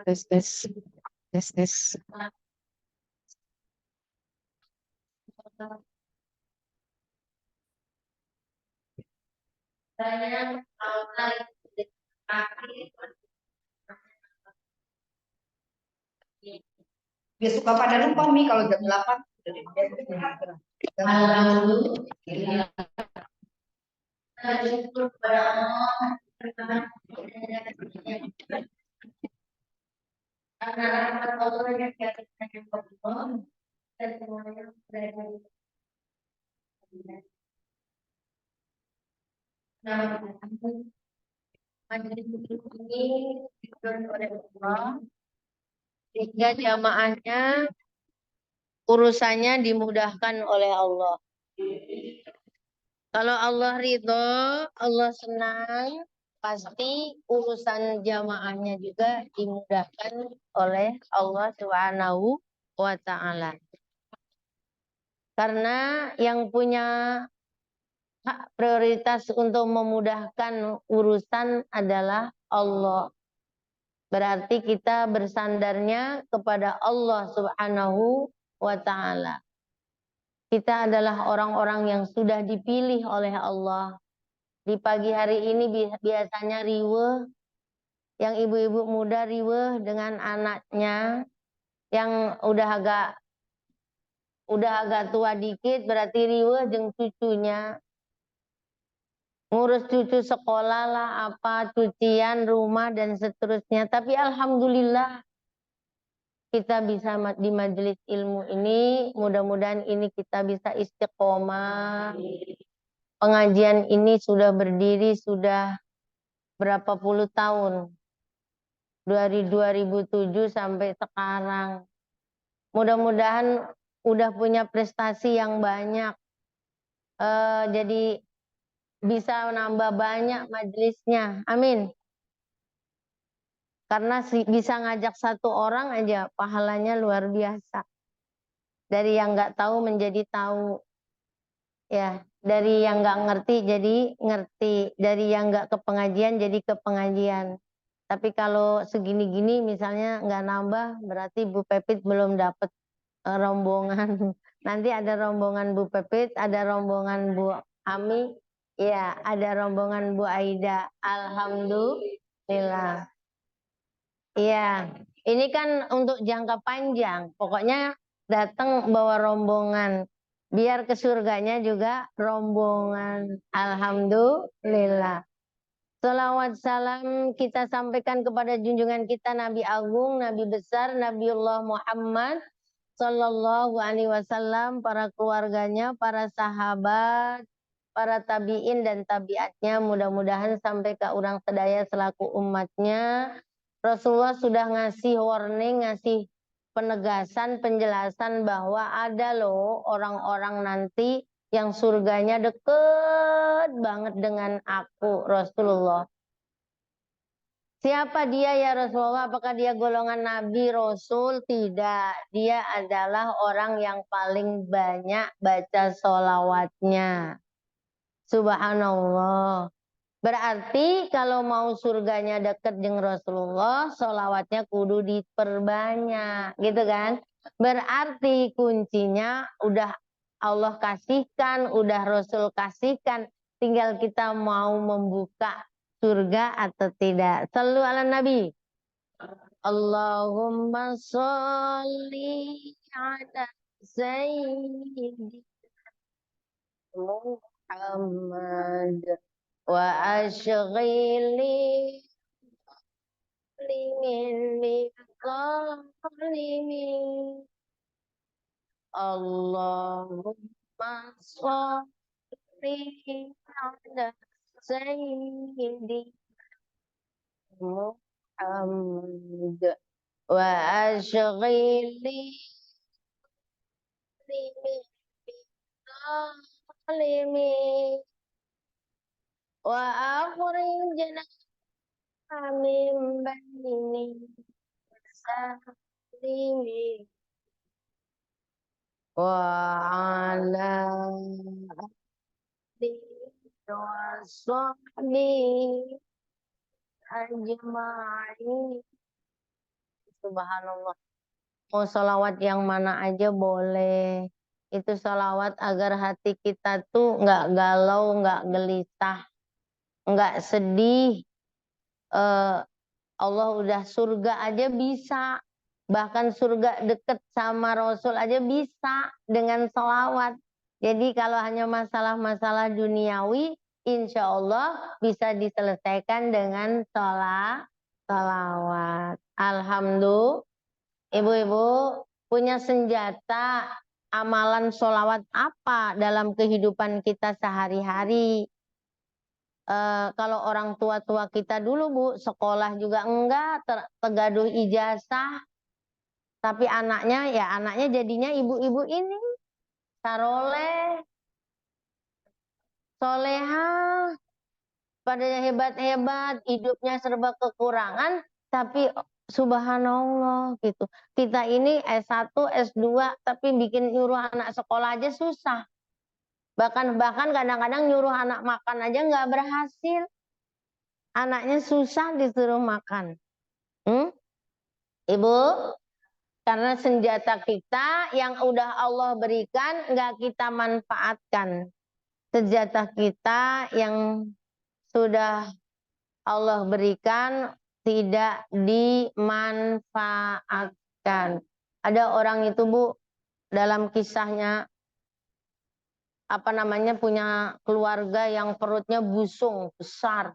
Tes tes tes tes. Dia suka pada lupa Mi kalau jam 8. Sehingga jamaahnya urusannya dimudahkan oleh Allah. Kalau Allah ridho, Allah senang, pasti urusan jamaahnya juga dimudahkan oleh Allah Subhanahu wa Ta'ala. Karena yang punya hak prioritas untuk memudahkan urusan adalah Allah. Berarti kita bersandarnya kepada Allah Subhanahu wa Ta'ala. Kita adalah orang-orang yang sudah dipilih oleh Allah. Di pagi hari ini biasanya riweh, yang ibu-ibu muda riweh dengan anaknya yang udah agak tua dikit, berarti riweh jeung cucunya. Ngurus cucu sekolah lah, apa, cucian, rumah, dan seterusnya. Tapi alhamdulillah kita bisa di majelis ilmu ini, mudah-mudahan ini kita bisa istiqomah. Pengajian ini sudah berdiri sudah berapa puluh tahun. Dari 2007 sampai sekarang. Mudah-mudahan udah punya prestasi yang banyak. Jadi bisa nambah banyak majelisnya. Amin. Karena bisa ngajak satu orang aja pahalanya luar biasa. Dari yang nggak tahu menjadi tahu. Ya, dari yang nggak ngerti jadi ngerti. Dari yang nggak ke pengajian jadi ke pengajian. Tapi kalau segini-gini misalnya nggak nambah, berarti Bu Pepit belum dapat rombongan. Nanti ada rombongan Bu Pepit, ada rombongan Bu Ami, ya, ada rombongan Bu Aida. Alhamdulillah. Iya, ini kan untuk jangka panjang. Pokoknya datang bawa rombongan. Biar ke surganya juga rombongan. Alhamdulillah. Salawat salam kita sampaikan kepada junjungan kita Nabi Agung, Nabi besar, Nabiullah Muhammad Sallallahu Alaihi Wasallam, para keluarganya, para sahabat, para tabiin dan tabiatnya, mudah-mudahan sampai ke orang sedaya selaku umatnya. Rasulullah sudah ngasih warning, ngasih penegasan, penjelasan bahwa ada loh orang-orang nanti yang surganya deket banget dengan aku, Rasulullah. Siapa dia ya Rasulullah? Apakah dia golongan Nabi, Rasul? Tidak. Dia adalah orang yang paling banyak baca sholawatnya. Subhanallah. Berarti kalau mau surganya deket dengan Rasulullah, sholawatnya kudu diperbanyak. Gitu kan? Berarti kuncinya udah Allah kasihkan, udah Rasul kasihkan. Tinggal kita mau membuka surga atau tidak. Sallu ala Nabi. Allahumma sholli ala Sayyidina Muhammad wa ashghili min zalimin. Allahumma sholli ala Sayyidina Muhammad wa ashghili min zalimin wa akhrijna min baini salimin wa ala alihi wa sahbihi ajma'in. Subhanallah. Mau sholawat yang mana aja boleh. Itu sholawat agar hati kita tuh nggak galau, nggak gelisah, nggak sedih. Allah udah surga aja bisa. Bahkan surga deket sama Rasul aja bisa dengan sholawat. Jadi kalau hanya masalah-masalah duniawi, insya Allah bisa diselesaikan dengan sholawat. Alhamdulillah. Ibu-ibu punya senjata amalan sholawat apa dalam kehidupan kita sehari-hari? Kalau orang tua-tua kita dulu Bu, sekolah juga enggak, tegaduh ijazah. Tapi anaknya jadinya ibu-ibu ini. Saroleh, solehah, padanya hebat-hebat, hidupnya serba kekurangan, tapi subhanallah gitu. Kita ini S1, S2, tapi bikin nyuruh anak sekolah aja susah. Bahkan kadang-kadang nyuruh anak makan aja nggak berhasil. Anaknya susah disuruh makan. Ibu, karena senjata kita yang udah Allah berikan nggak kita manfaatkan. Senjata kita yang sudah Allah berikan tidak dimanfaatkan. Ada orang itu Bu, dalam kisahnya punya keluarga yang perutnya busung besar.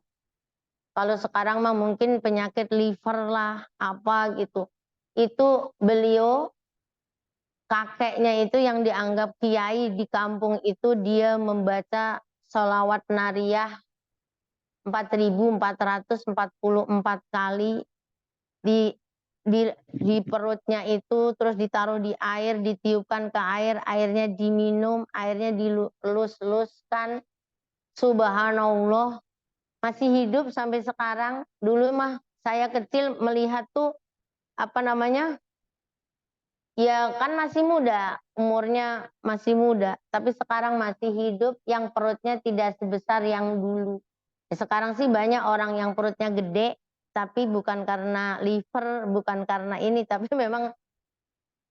Kalau sekarang mah mungkin penyakit liver lah apa gitu. Itu beliau kakeknya itu yang dianggap kiai di kampung itu, dia membaca sholawat nariyah 4.444 kali di perutnya itu, terus ditaruh di air, ditiupkan ke air, airnya diminum, airnya dilus-luskan. Subhanallah, masih hidup sampai sekarang. Dulu mah saya kecil melihat tuh ya kan masih muda, umurnya masih muda, tapi sekarang masih hidup, yang perutnya tidak sebesar yang dulu. Sekarang sih banyak orang yang perutnya gede, tapi bukan karena liver, bukan karena ini, tapi memang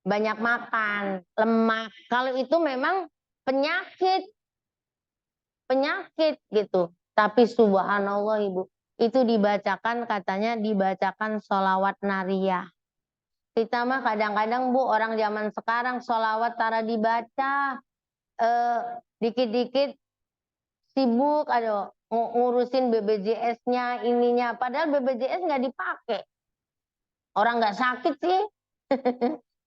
banyak makan, lemak. Kalau itu memang penyakit gitu. Tapi subhanallah Ibu, itu katanya dibacakan sholawat nariyah. Kita mah kadang-kadang Bu, orang zaman sekarang sholawat tara dibaca, dikit-dikit sibuk, ngurusin BPJS-nya, ininya. Padahal BPJS nggak dipakai. Orang nggak sakit sih.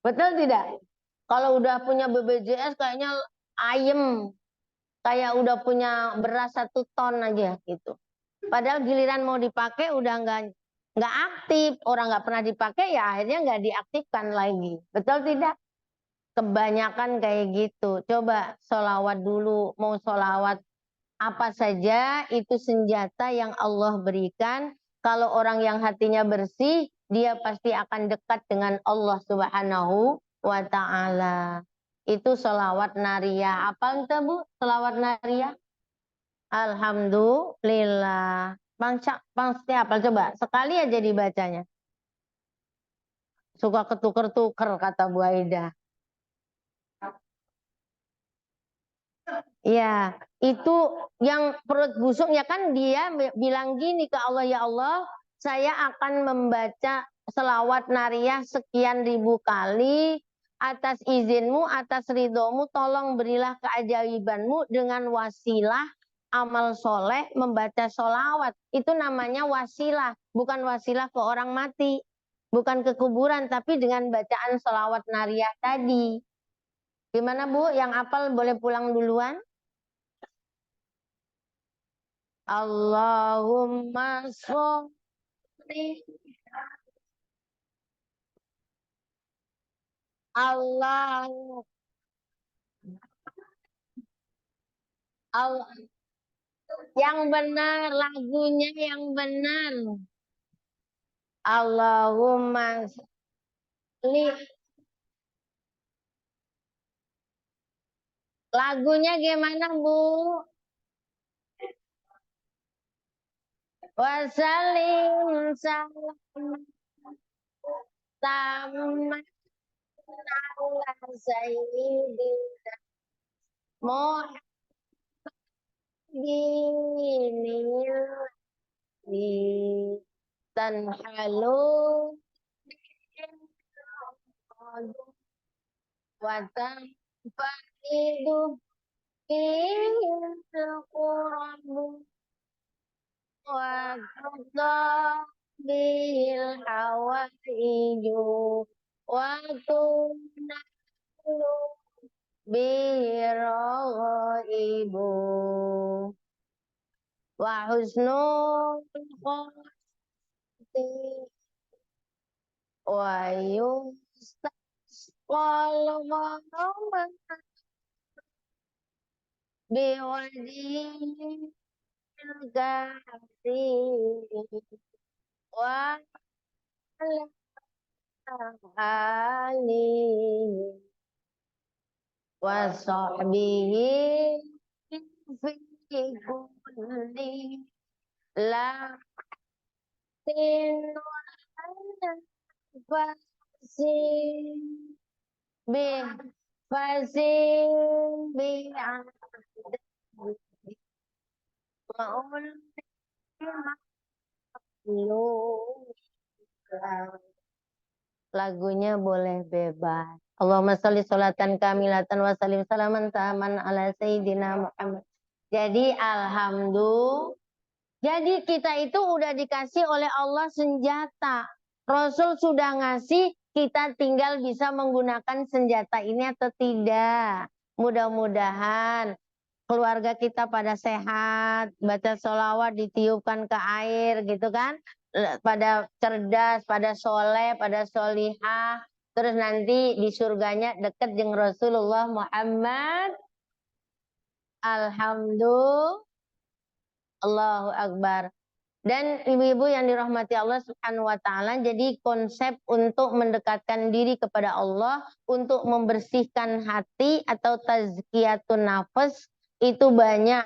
Betul tidak? Kalau udah punya BPJS kayaknya ayem. Kayak udah punya beras 1 ton aja gitu. Padahal giliran mau dipakai udah nggak aktif. Orang nggak pernah dipakai ya akhirnya nggak diaktifkan lagi. Betul tidak? Kebanyakan kayak gitu. Coba sholawat dulu. Mau sholawat apa saja itu senjata yang Allah berikan. Kalau orang yang hatinya bersih, dia pasti akan dekat dengan Allah Subhanahu wa ta'ala. Itu sholawat nariyah. Apa entah Bu? Sholawat nariyah? Alhamdulillah. Pasti apa coba? Sekali aja dibacanya. Suka ketuker-tuker kata Bu Aida. Ya, itu yang perut busuk ya kan dia bilang gini ke Allah, ya Allah, saya akan membaca selawat nariyah sekian ribu kali atas izinmu, atas ridhomu, tolong berilah keajaibanmu dengan wasilah amal soleh membaca solawat. Itu namanya wasilah, bukan wasilah ke orang mati, bukan ke kuburan, tapi dengan bacaan solawat nariyah tadi. Gimana Bu, yang hafal boleh pulang duluan? Allahumma sholli Allah Allah yang benar, lagunya yang benar. Allahumma sholli, lagunya gimana Bu? Wasalim salam sama ala sayyidina Muhammadin tanhalu watan faidu qurabu wa qadha bil hawaiju wa tunnalu biraibu wa husnul khati wa yustasqal ghamam biwajhil ghafir wa alihi wa sahbihi fi kulli laqtin wa nafasin bi fasin bi maul lagunya boleh bebas. Allahumma sholli sholatan kamilatan wa salim salaman taman ala sayyidina Muhammad. Jadi alhamdulillah. Jadi kita itu udah dikasih oleh Allah senjata. Rasul sudah ngasih, kita tinggal bisa menggunakan senjata ini atau tidak. Mudah-mudahan keluarga kita pada sehat, baca sholawat, ditiupkan ke air gitu kan. Pada cerdas, pada soleh, pada solihah. Terus nanti di surganya deket dengan Rasulullah Muhammad. Alhamdulillah. Allahu Akbar. Dan ibu-ibu yang dirahmati Allah Subhanahu wa taala, jadi konsep untuk mendekatkan diri kepada Allah, untuk membersihkan hati atau tazkiyatun nafas itu banyak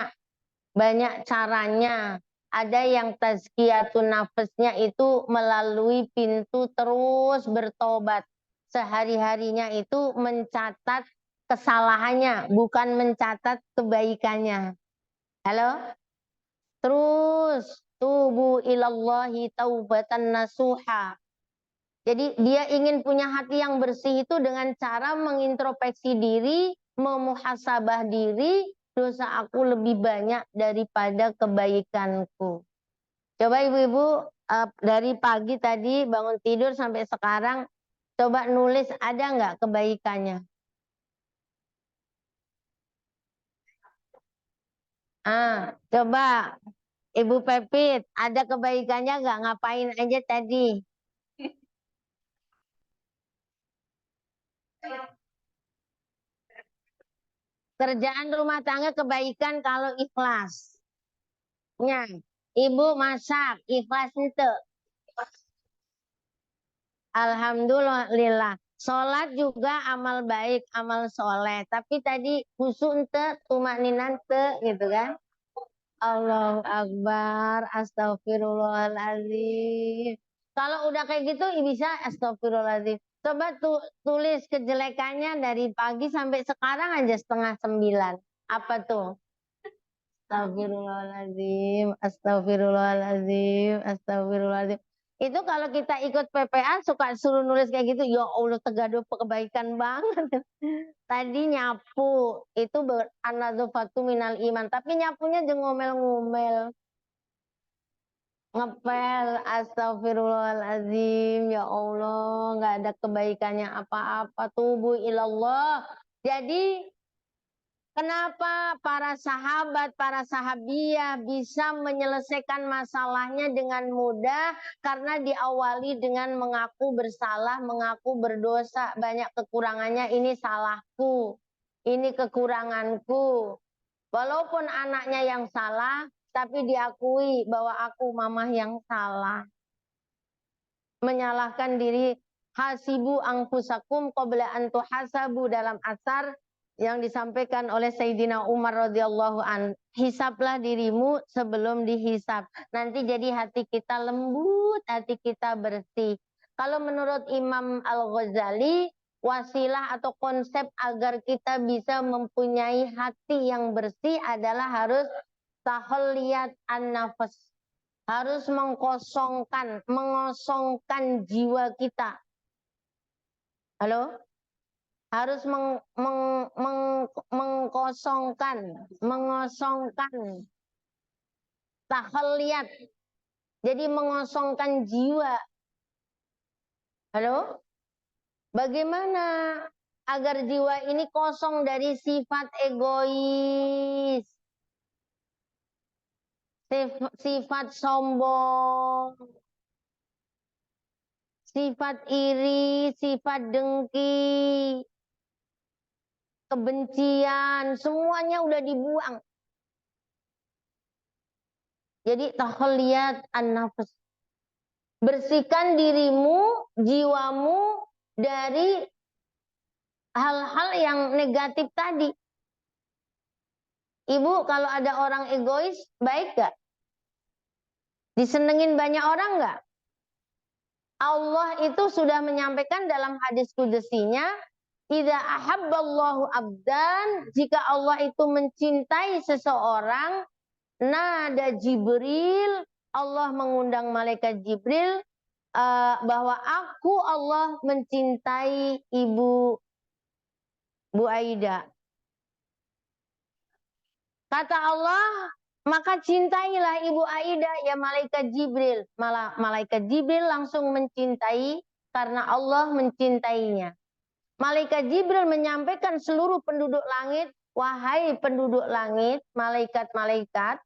caranya. Ada yang tazkiyatun nafasnya itu melalui pintu terus bertobat. Sehari-harinya itu mencatat kesalahannya, bukan mencatat kebaikannya. Halo? Terus tubu ilallahi taubatan nasuha. Jadi dia ingin punya hati yang bersih itu dengan cara mengintrospeksi diri, memuhasabah diri, dosa aku lebih banyak daripada kebaikanku. Coba ibu-ibu dari pagi tadi bangun tidur sampai sekarang, coba nulis ada nggak kebaikannya? Coba Ibu Pepit, ada kebaikannya nggak? Ngapain aja tadi? Kerjaan rumah tangga kebaikan kalau ikhlas. Ya, Ibu masak, ikhlas itu. Alhamdulillah. Sholat juga amal baik, amal soleh. Tapi tadi khusyuk ente, tumakninah ente, gitu kan? Allahu Akbar, astagfirullahaladzim. Kalau udah kayak gitu bisa astagfirullahaladzim. Coba tulis kejelekannya dari pagi sampai sekarang aja 8:30. Apa tuh? Astagfirullahaladzim, astagfirullahaladzim, astagfirullahaladzim. Itu kalau kita ikut PPA suka suruh nulis kayak gitu, ya Allah tegaduh kebaikan banget. Tadi nyapu, itu anadzufatu minal iman. Tapi nyapunya jangan ngomel-ngomel. Ngepel, astagfirullahaladzim, ya Allah, nggak ada kebaikannya apa-apa. Tubuh ilallah. Jadi kenapa para sahabat, para sahabiah bisa menyelesaikan masalahnya dengan mudah? Karena diawali dengan mengaku bersalah, mengaku berdosa. Banyak kekurangannya, ini salahku, ini kekuranganku. Walaupun anaknya yang salah, tapi diakui bahwa aku mamah yang salah. Menyalahkan diri, hasibu anfusakum qabla an tuhasabu dalam asar yang disampaikan oleh Sayyidina Umar radhiyallahu an. Hisablah dirimu sebelum dihisab. Nanti jadi hati kita lembut, hati kita bersih. Kalau menurut Imam Al-Ghazali, wasilah atau konsep agar kita bisa mempunyai hati yang bersih adalah harus tahalliyat an-nafas. Harus mengosongkan jiwa kita. Halo? Harus mengosongkan tahalliyat. Jadi mengosongkan jiwa. Halo? Bagaimana agar jiwa ini kosong dari sifat egois, sifat sombong, sifat iri, sifat dengki, kebencian, semuanya udah dibuang. Jadi tahalliyat an-nafs. Bersihkan dirimu, jiwamu dari hal-hal yang negatif tadi. Ibu, kalau ada orang egois, baik gak? Disenengin banyak orang gak? Allah itu sudah menyampaikan dalam hadis kudusinya, idza ahabballahu abdan, jika Allah itu mencintai seseorang, nada Jibril, Allah mengundang malaikat Jibril bahwa aku Allah mencintai ibu Bu Aida. Kata Allah, maka cintailah ibu Aida ya malaikat Jibril. Malah malaikat Jibril langsung mencintai karena Allah mencintainya. Malaikat Jibril menyampaikan seluruh penduduk langit, wahai penduduk langit, malaikat-malaikat,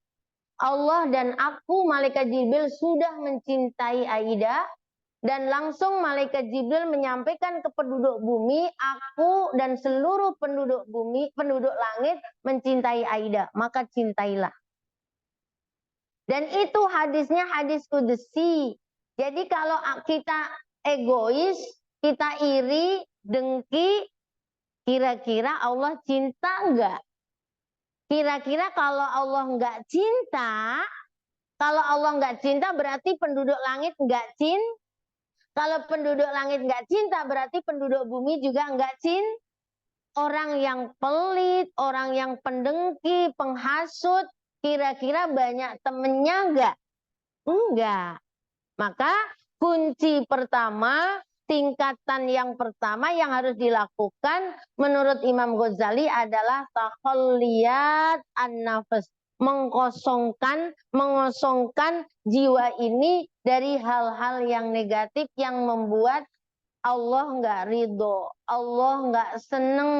Allah dan aku malaikat Jibril sudah mencintai Aida. Dan langsung malaikat Jibril menyampaikan ke penduduk bumi, aku dan seluruh penduduk bumi, penduduk langit mencintai Aida. Maka cintailah. Dan itu hadisnya hadis kudusi. Jadi kalau kita egois, kita iri, dengki, kira-kira Allah cinta enggak? Kira-kira kalau Allah enggak cinta, berarti penduduk langit enggak cinta. Kalau penduduk langit nggak cinta, berarti penduduk bumi juga nggak cinta. Orang yang pelit, orang yang pendengki, penghasut, kira-kira banyak temennya nggak? Enggak. Maka kunci pertama, tingkatan yang pertama yang harus dilakukan menurut Imam Ghazali adalah tahalliyat an-nafs. Mengosongkan jiwa ini dari hal-hal yang negatif yang membuat Allah nggak ridho, Allah nggak seneng,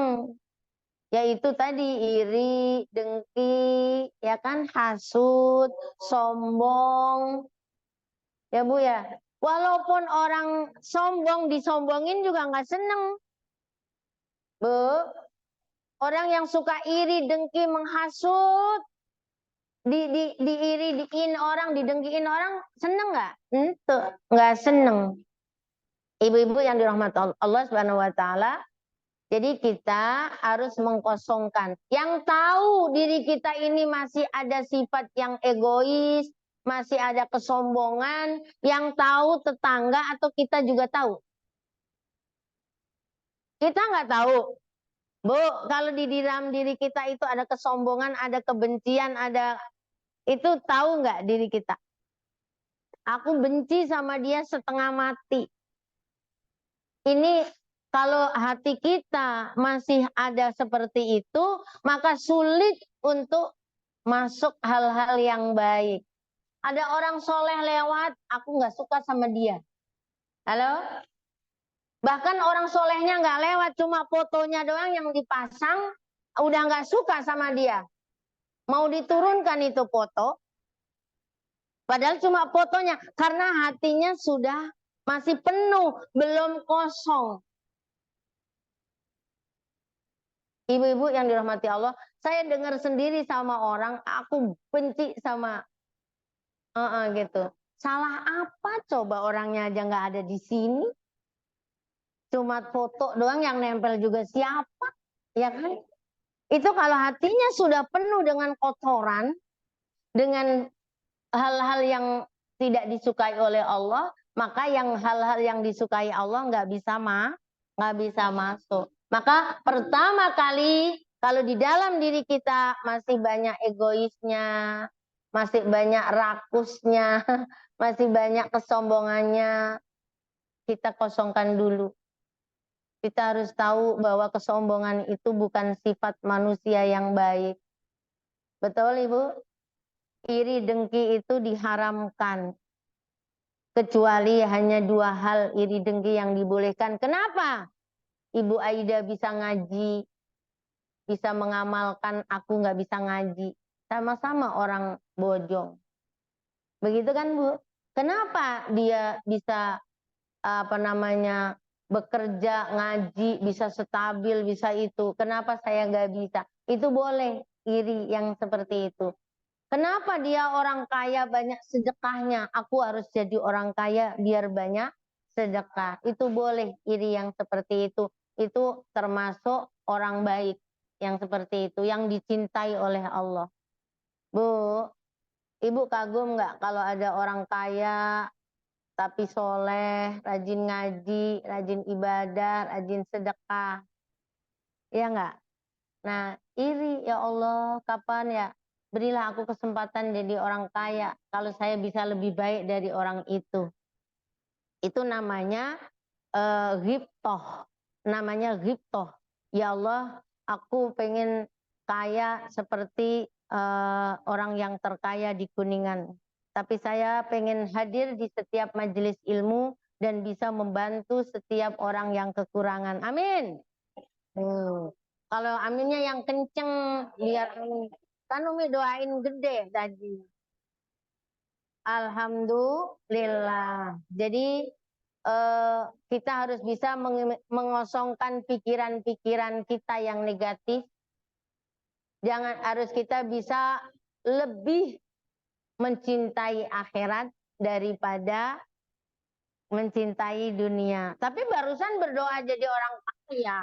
yaitu tadi iri, dengki, ya kan, hasut, sombong, ya Bu ya. Walaupun orang sombong disombongin juga nggak seneng, Bu. Orang yang suka iri, dengki, menghasut, diin orang, didengkiin orang, seneng nggak? Ente, nggak seneng. Ibu-ibu yang dirahmati Allah Subhanahu Wa Taala, jadi kita harus mengkosongkan. Yang tahu diri kita ini masih ada sifat yang egois, masih ada kesombongan, yang tahu tetangga atau kita juga tahu? Kita nggak tahu. Bu, kalau di dalam diri kita itu ada kesombongan, ada kebencian, ada itu tahu nggak diri kita? Aku benci sama dia setengah mati. Ini kalau hati kita masih ada seperti itu, maka sulit untuk masuk hal-hal yang baik. Ada orang soleh lewat, aku nggak suka sama dia. Halo? Bahkan orang solehnya nggak lewat, cuma fotonya doang yang dipasang, udah nggak suka sama dia. Mau diturunkan itu foto, padahal cuma fotonya, karena hatinya sudah masih penuh, belum kosong. Ibu-ibu yang dirahmati Allah, saya dengar sendiri sama orang, aku benci sama gitu. Salah apa coba orangnya aja nggak ada di sini? Cuma foto doang yang nempel juga siapa? Ya kan? Itu kalau hatinya sudah penuh dengan kotoran, dengan hal-hal yang tidak disukai oleh Allah, maka yang hal-hal yang disukai Allah nggak bisa masuk. Maka pertama kali kalau di dalam diri kita masih banyak egoisnya, masih banyak rakusnya, masih banyak kesombongannya, kita kosongkan dulu. Kita harus tahu bahwa kesombongan itu bukan sifat manusia yang baik. Betul, Ibu? Iri dengki itu diharamkan. Kecuali hanya dua hal iri dengki yang dibolehkan. Kenapa? Ibu Aida bisa ngaji, bisa mengamalkan, aku nggak bisa ngaji. Sama-sama orang bojong. Begitu kan, Bu? Kenapa dia bisa bekerja, ngaji, bisa stabil, bisa itu. Kenapa saya nggak bisa? Itu boleh iri yang seperti itu. Kenapa dia orang kaya banyak sedekahnya? Aku harus jadi orang kaya biar banyak sedekah. Itu boleh iri yang seperti itu. Itu termasuk orang baik yang seperti itu, yang dicintai oleh Allah. Bu, Ibu kagum nggak kalau ada orang kaya tapi soleh, rajin ngaji, rajin ibadah, rajin sedekah. Iya nggak? Nah, iri ya Allah, kapan ya? Berilah aku kesempatan jadi orang kaya. Kalau saya bisa lebih baik dari orang itu. Itu namanya ghibtoh. Namanya ghibtoh. Ya Allah, aku pengen kaya seperti orang yang terkaya di Kuningan. Tapi saya pengen hadir di setiap majelis ilmu dan bisa membantu setiap orang yang kekurangan. Amin. Kalau aminnya yang kenceng, biar kan Umi doain gede tadi. Alhamdulillah. Jadi kita harus bisa mengosongkan pikiran-pikiran kita yang negatif. Harus kita bisa lebih mencintai akhirat daripada mencintai dunia. Tapi barusan berdoa jadi orang kaya.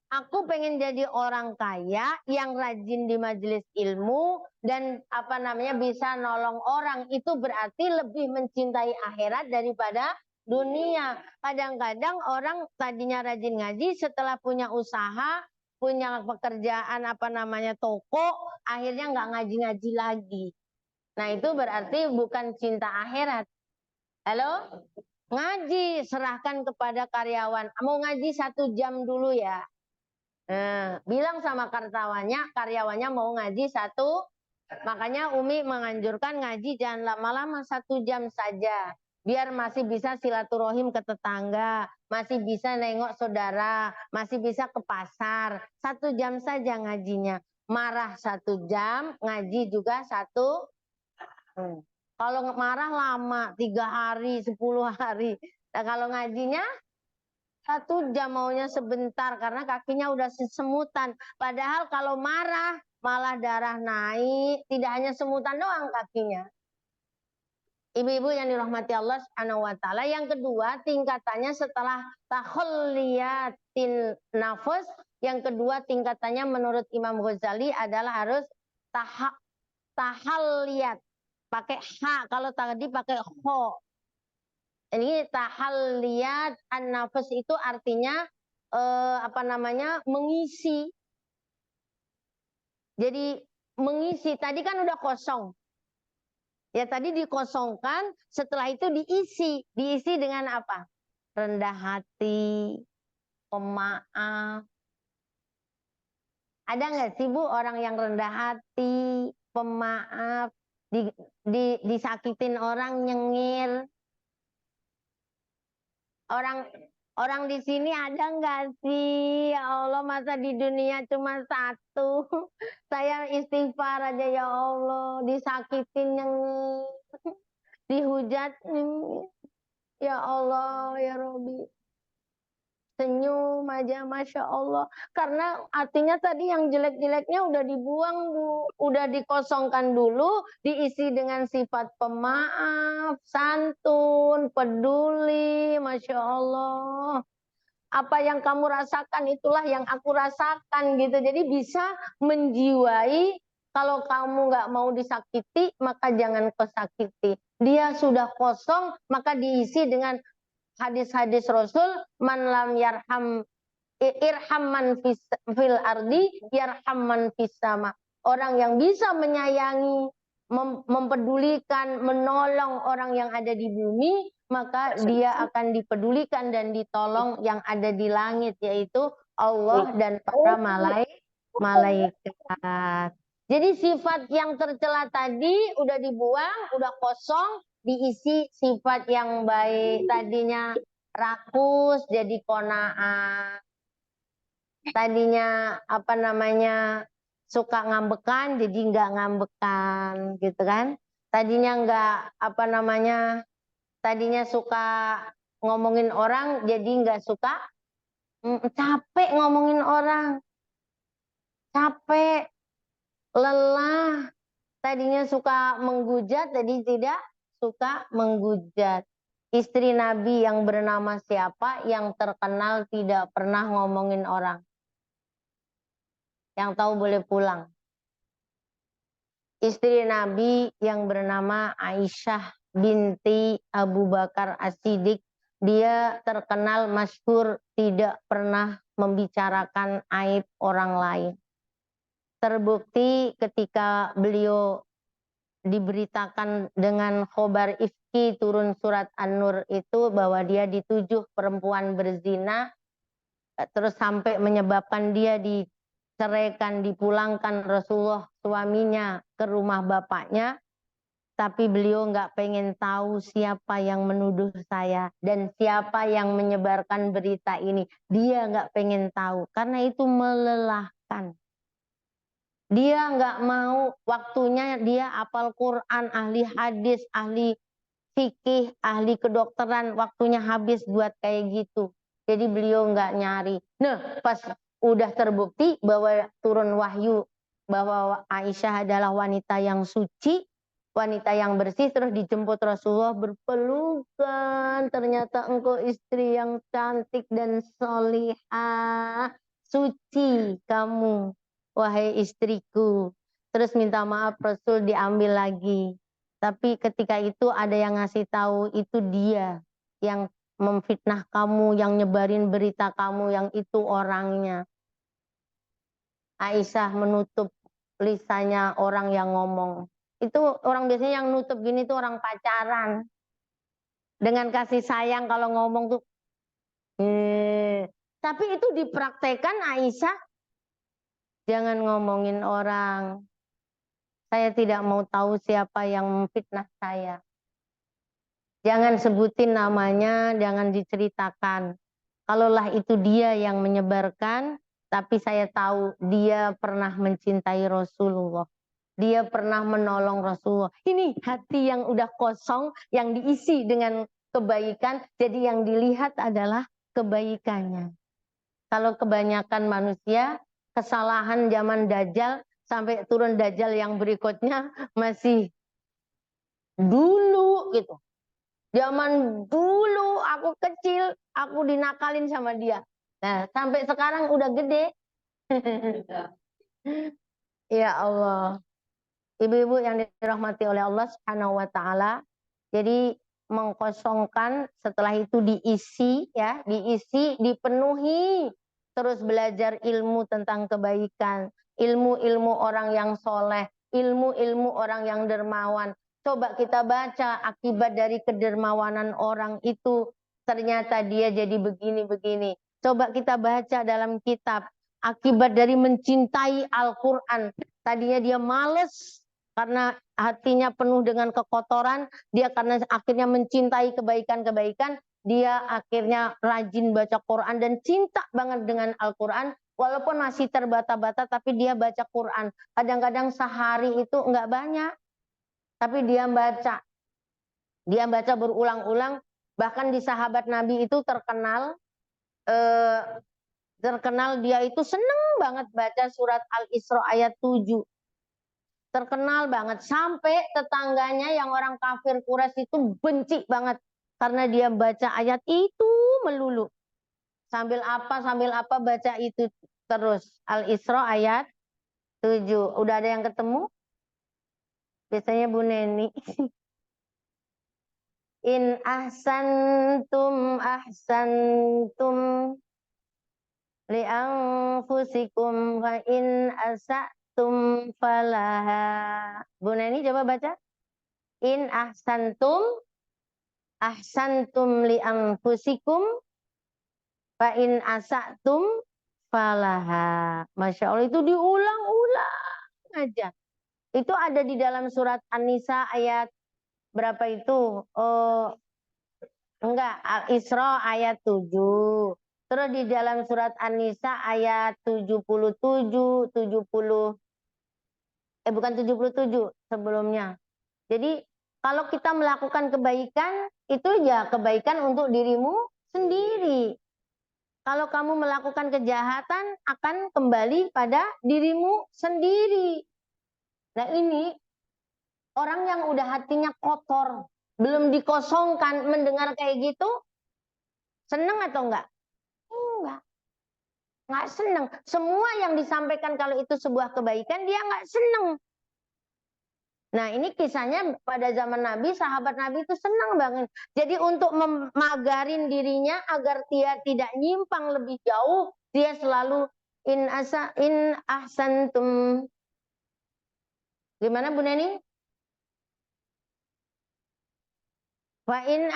Aku pengen jadi orang kaya yang rajin di majelis ilmu dan bisa nolong orang. Itu berarti lebih mencintai akhirat daripada dunia. Kadang-kadang orang tadinya rajin ngaji, setelah punya usaha, punya pekerjaan toko, akhirnya nggak ngaji-ngaji lagi. Nah itu berarti bukan cinta akhirat. Halo? Ngaji, serahkan kepada karyawan. Mau ngaji 1 jam dulu ya. Bilang sama karyawannya mau ngaji 1, makanya Umi menganjurkan ngaji jangan lama-lama 1 jam saja. Biar masih bisa silaturahim ke tetangga, masih bisa nengok saudara, masih bisa ke pasar. 1 jam saja ngajinya. Marah 1 jam, ngaji juga 1. Kalau marah lama, 3 hari, 10 hari. Nah kalau ngajinya 1 jam, maunya sebentar karena kakinya udah semutan. Padahal kalau marah malah darah naik, tidak hanya semutan doang kakinya. Ibu-ibu yang dirahmati Allah Subhanahu wa taala, yang kedua tingkatannya setelah takhalliyatin nafas, yang kedua tingkatannya menurut Imam Ghazali adalah harus tahalliyat. Pakai ha, kalau tadi pakai ho. Ini tahalliyat an-nafas itu artinya mengisi. Jadi mengisi, tadi kan udah kosong. Ya tadi dikosongkan, setelah itu diisi. Diisi dengan apa? Rendah hati, pemaaf. Ada nggak sih Bu orang yang rendah hati, pemaaf, disakitin orang, nyengir? Orang di sini ada nggak sih? Ya Allah, masa di dunia cuma satu? Saya istighfar aja ya Allah, disakitin nyengir, dihujat nyengir. Ya Allah, ya Robi. Senyum aja, Masya Allah. Karena artinya tadi yang jelek-jeleknya udah dibuang, Bu. Udah dikosongkan dulu, diisi dengan sifat pemaaf, santun, peduli, Masya Allah. Apa yang kamu rasakan, itulah yang aku rasakan, gitu. Jadi bisa menjiwai, kalau kamu nggak mau disakiti, maka jangan kesakiti. Dia sudah kosong, maka diisi dengan hadis-hadis Rasul, man lam irham man fil ardi yarham man fis sama. Orang yang bisa menyayangi, mempedulikan, menolong orang yang ada di bumi, maka dia akan dipedulikan dan ditolong yang ada di langit, yaitu Allah dan para malaikat. Jadi sifat yang tercela tadi udah dibuang, udah kosong, diisi sifat yang baik. Tadinya rakus jadi qanaah. Tadinya suka ngambekan jadi nggak ngambekan, gitu kan? Tadinya suka ngomongin orang jadi nggak suka, capek ngomongin orang, capek, lelah. Tadinya suka menghujat, jadi tidak suka menghujat. Istri Nabi yang bernama siapa yang terkenal tidak pernah ngomongin orang? Yang tahu boleh pulang. Istri Nabi yang bernama Aisyah binti Abu Bakar As-Siddiq, dia terkenal masyhur tidak pernah membicarakan aib orang lain. Terbukti ketika beliau diberitakan dengan khobar ifki turun surat An-Nur itu bahwa dia ditujuh perempuan berzina, terus sampai menyebabkan dia diceraikan, dipulangkan Rasulullah suaminya ke rumah bapaknya, tapi beliau nggak pengen tahu siapa yang menuduh saya dan siapa yang menyebarkan berita ini. Dia nggak pengen tahu karena itu melelahkan. Dia nggak mau, waktunya dia hafal Quran, ahli hadis, ahli fikih, ahli kedokteran, waktunya habis buat kayak gitu. Jadi beliau nggak nyari. Nah, pas udah terbukti bahwa turun wahyu bahwa Aisyah adalah wanita yang suci, wanita yang bersih, terus dijemput Rasulullah berpelukan. Ternyata engkau istri yang cantik dan solihah, suci kamu, wahai istriku. Terus minta maaf, Rasul diambil lagi. Tapi ketika itu ada yang ngasih tahu itu dia yang memfitnah kamu, yang nyebarin berita kamu, yang itu orangnya. Aisyah menutup lisannya orang yang ngomong. Itu orang biasanya yang nutup gini tuh orang pacaran. Dengan kasih sayang kalau ngomong tuh. Tapi itu dipraktekkan Aisyah. Jangan ngomongin orang. Saya tidak mau tahu siapa yang memfitnah saya. Jangan sebutin namanya, jangan diceritakan. Kalaulah itu dia yang menyebarkan, tapi saya tahu dia pernah mencintai Rasulullah. Dia pernah menolong Rasulullah. Ini hati yang udah kosong, yang diisi dengan kebaikan, jadi yang dilihat adalah kebaikannya. Kalau kebanyakan manusia, kesalahan zaman Dajjal, sampai turun Dajjal yang berikutnya, masih dulu gitu. Zaman dulu aku kecil, aku dinakalin sama dia. Nah, sampai sekarang udah gede. Ya Allah. Ibu-ibu yang dirahmati oleh Allah Subhanahu wa taala. Jadi mengkosongkan, setelah itu diisi ya, diisi, dipenuhi, terus belajar ilmu tentang kebaikan, ilmu-ilmu orang yang soleh, ilmu-ilmu orang yang dermawan. Coba kita baca akibat dari kedermawanan orang itu, ternyata dia jadi begini-begini. Coba kita baca dalam kitab, akibat dari mencintai Al-Quran. Tadinya dia males karena hatinya penuh dengan kekotoran, dia karena akhirnya mencintai kebaikan-kebaikan, dia akhirnya rajin baca Quran dan cinta banget dengan Al-Quran. Walaupun masih terbata-bata, tapi dia baca Quran. Kadang-kadang sehari itu enggak banyak, tapi dia baca. Dia baca berulang-ulang. Bahkan di sahabat Nabi itu terkenal, dia itu seneng banget baca surat Al-Isra ayat 7. Terkenal banget. Sampai tetangganya yang orang kafir Quraisy itu benci banget. Karena dia baca ayat itu melulu. Sambil apa baca itu terus. Al-Isra ayat 7. Udah ada yang ketemu? Biasanya Bu Neni. In ahsantum li anfusikum wa in asa'tum falaha. Bu Neni coba baca. In ahsantum li anfusikum wa in asa'tum falaha. Masya Allah, itu diulang-ulang aja. Itu ada di dalam surat An-Nisa ayat berapa itu? Enggak, Al-Isra ayat 7. Terus di dalam surat An-Nisa ayat 77, 70. Bukan 77 sebelumnya. Jadi kalau kita melakukan kebaikan, itu ya kebaikan untuk dirimu sendiri. Kalau kamu melakukan kejahatan, akan kembali pada dirimu sendiri. Nah ini, orang yang udah hatinya kotor, belum dikosongkan, mendengar kayak gitu, seneng atau enggak? Enggak. Enggak seneng. Semua yang disampaikan kalau itu sebuah kebaikan, dia enggak seneng. Nah ini kisahnya pada zaman Nabi, sahabat Nabi itu senang banget. Jadi untuk memagarin dirinya agar dia tidak nyimpang lebih jauh, dia selalu in ahsantum. Gimana Bu Neni? Wa in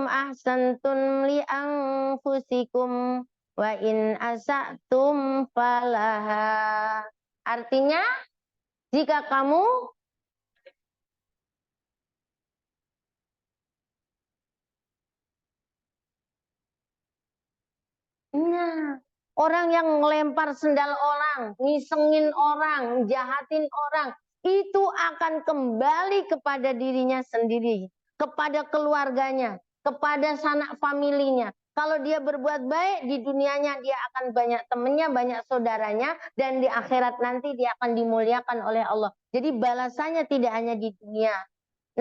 ahsantum li anfusikum wa in asa'tum falaha. Artinya jika kamu nah, orang yang melempar sendal orang, ngisengin orang, jahatin orang, itu akan kembali kepada dirinya sendiri, kepada keluarganya, kepada sanak familinya. Kalau dia berbuat baik di dunianya, dia akan banyak temannya, banyak saudaranya, dan di akhirat nanti dia akan dimuliakan oleh Allah. Jadi balasannya tidak hanya di dunia.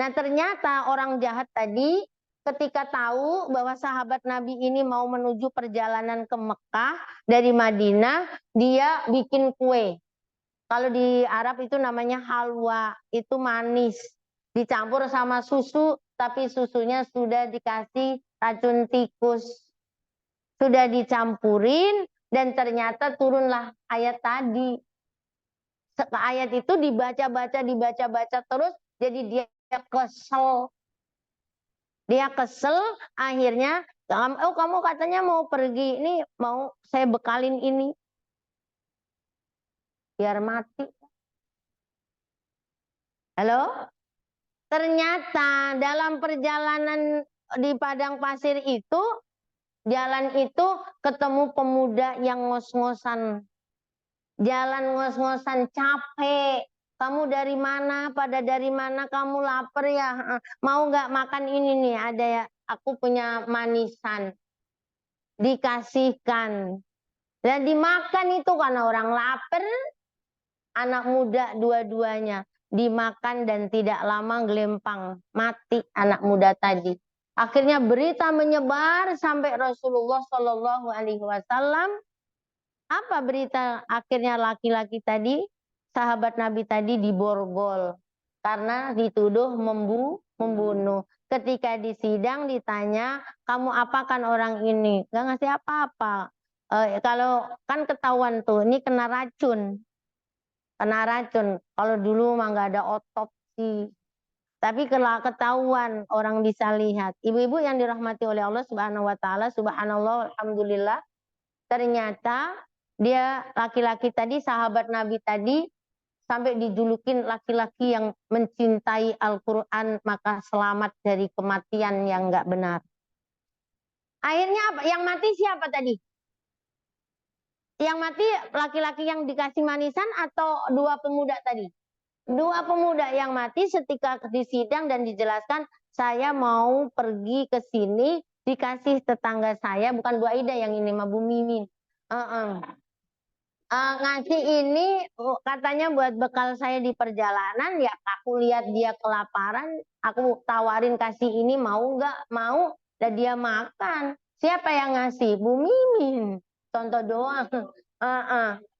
Nah ternyata orang jahat tadi ketika tahu bahwa sahabat Nabi ini mau menuju perjalanan ke Mekah dari Madinah, dia bikin kue. Kalau di Arab itu namanya halwa, itu manis. Dicampur sama susu, tapi susunya sudah dikasih racun tikus. Sudah dicampurin, dan ternyata turunlah ayat tadi. Ayat itu dibaca-baca terus, jadi dia kesel. Dia kesel, akhirnya, oh kamu katanya mau pergi, ini mau saya bekalin ini. Biar mati. Halo? Ternyata dalam perjalanan di padang pasir itu, jalan itu ketemu pemuda yang ngos-ngosan. Jalan ngos-ngosan, capek. Kamu dari mana? Pada dari mana? Kamu lapar ya? Mau nggak makan ini nih? Ada ya, aku punya manisan. Dikasihkan. Dan dimakan itu karena orang lapar. Anak muda dua-duanya. Dimakan dan tidak lama gelempang. Mati anak muda tadi. Akhirnya berita menyebar sampai Rasulullah Shallallahu Alaihi Wasallam. Apa berita? Akhirnya laki-laki tadi, sahabat Nabi tadi diborgol karena dituduh membunuh. Ketika di sidang ditanya, kamu apakan orang ini? Nggak ngasih apa-apa. Kalau kan ketahuan tuh, ini kena racun. Kena racun. Kalau dulu mah nggak ada otopsi. Tapi kalau ketahuan orang bisa lihat. Ibu-ibu yang dirahmati oleh Allah Subhanahu wa taala, subhanallah, alhamdulillah. Ternyata dia laki-laki tadi, sahabat Nabi tadi, sampai dijulukin laki-laki yang mencintai Al-Quran, maka selamat dari kematian yang nggak benar. Akhirnya apa? Yang mati siapa tadi? Yang mati laki-laki yang dikasih manisan atau dua pemuda tadi? Dua pemuda yang mati ketika di sidang dan dijelaskan, saya mau pergi ke sini, dikasih tetangga saya, bukan Bu Aida yang ini, Bu Mimin. Ngasih ini katanya buat bekal saya di perjalanan, ya aku lihat dia kelaparan, aku tawarin kasih ini, mau nggak? Mau, dan dia makan. Siapa yang ngasih? Bu Mimin. Contoh doang.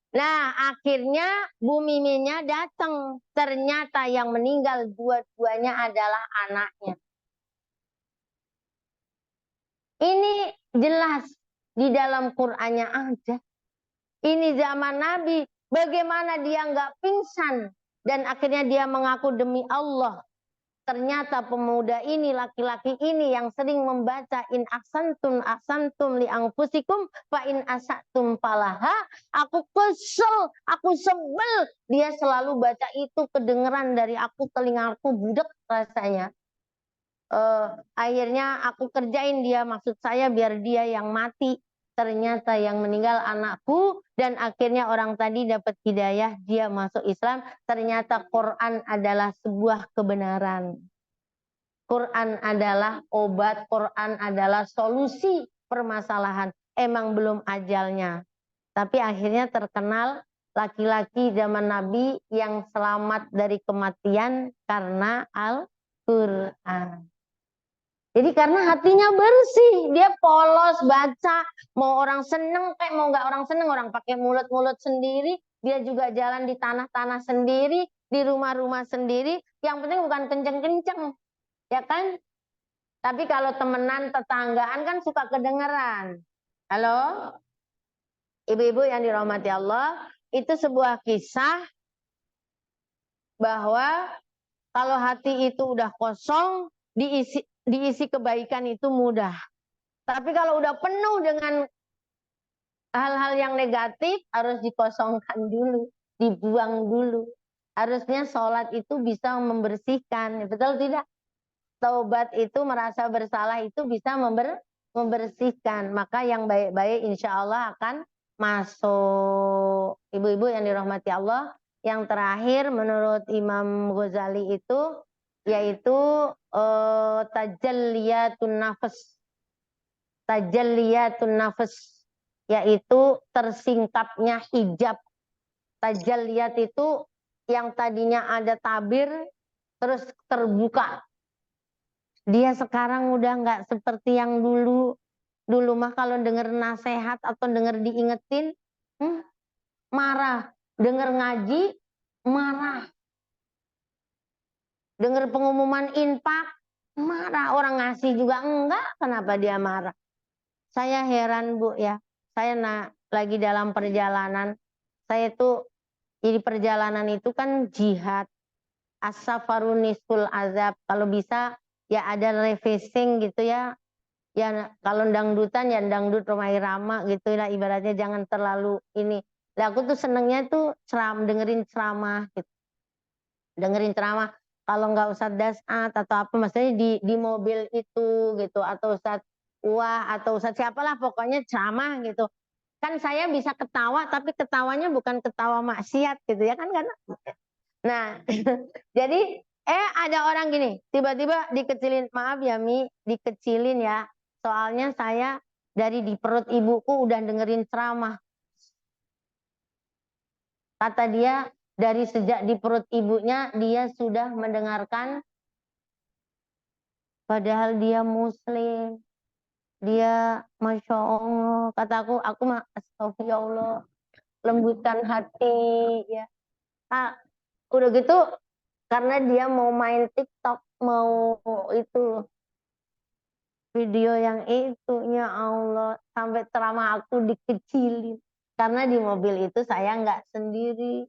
Nah, akhirnya Bu Miminnya datang. Ternyata yang meninggal dua-duanya adalah anaknya. Ini jelas di dalam Qur'annya ada. Ini zaman Nabi, bagaimana dia nggak pingsan dan akhirnya dia mengaku demi Allah. Ternyata pemuda ini, laki-laki ini yang sering membaca in ahsantum li anfusikum fa in asatum falaha. Aku kesel, aku sebel. Dia selalu baca itu, kedengeran dari aku, telingaku budek rasanya. Akhirnya aku kerjain dia, maksud saya biar dia yang mati. Ternyata yang meninggal anakku, dan akhirnya orang tadi dapat hidayah, dia masuk Islam. Ternyata Quran adalah sebuah kebenaran. Quran adalah obat, Quran adalah solusi permasalahan. Emang belum ajalnya. Tapi akhirnya terkenal laki-laki zaman Nabi yang selamat dari kematian karena Al-Quran. Jadi karena hatinya bersih, dia polos baca, mau orang seneng kayak mau nggak orang seneng, orang pakai mulut-mulut sendiri, dia juga jalan di tanah-tanah sendiri, di rumah-rumah sendiri, yang penting bukan kenceng-kenceng, ya kan? Tapi kalau temenan, tetanggaan kan suka kedengeran. Halo, ibu-ibu yang dirahmati Allah, itu sebuah kisah bahwa kalau hati itu udah kosong, diisi kebaikan itu mudah. Tapi kalau udah penuh dengan hal-hal yang negatif, harus dikosongkan dulu, dibuang dulu. Harusnya sholat itu bisa membersihkan, betul tidak? Taubat itu, merasa bersalah itu bisa membersihkan. Maka yang baik-baik insya Allah akan masuk. Ibu-ibu yang dirahmati Allah, yang terakhir menurut Imam Ghazali itu, yaitu tajalliyatun nafas. Tajalliyatun nafas, yaitu tersingkapnya hijab. Tajalliyat itu yang tadinya ada tabir, terus terbuka. Dia sekarang udah nggak seperti yang dulu. Dulu mah kalau denger nasihat atau denger diingetin, marah. Denger ngaji, marah. Denger pengumuman infak, marah. Orang ngasih juga enggak, kenapa dia marah? Saya heran Bu ya, saya lagi dalam perjalanan, saya tuh jadi perjalanan itu kan jihad, as-safaru nisful azab, kalau bisa ya ada refreshing gitu ya, ya kalau dangdutan ya dangdut Rhoma Irama gitu lah ibaratnya, jangan terlalu ini. Lah aku tuh senengnya tuh dengerin ceramah gitu, dengerin ceramah. Kalau nggak Ustadz Dasat atau apa, maksudnya di mobil itu gitu, atau Ustadz Wah atau Ustadz siapalah pokoknya ceramah gitu. Kan saya bisa ketawa, tapi ketawanya bukan ketawa maksiat gitu ya kan. Nah, jadi ada orang gini, tiba-tiba dikecilin, maaf ya Mi, dikecilin ya. Soalnya saya dari di perut ibuku udah dengerin ceramah. Kata dia, dari sejak di perut ibunya dia sudah mendengarkan, padahal dia muslim. Dia Masya Allah, kataku, aku mah astagfirullah, lembutkan hati ya. Udah gitu, karena dia mau main TikTok, mau itu. video yang itu, ya Allah, sampai ceramah aku dikecilin. Karena di mobil itu saya nggak sendiri.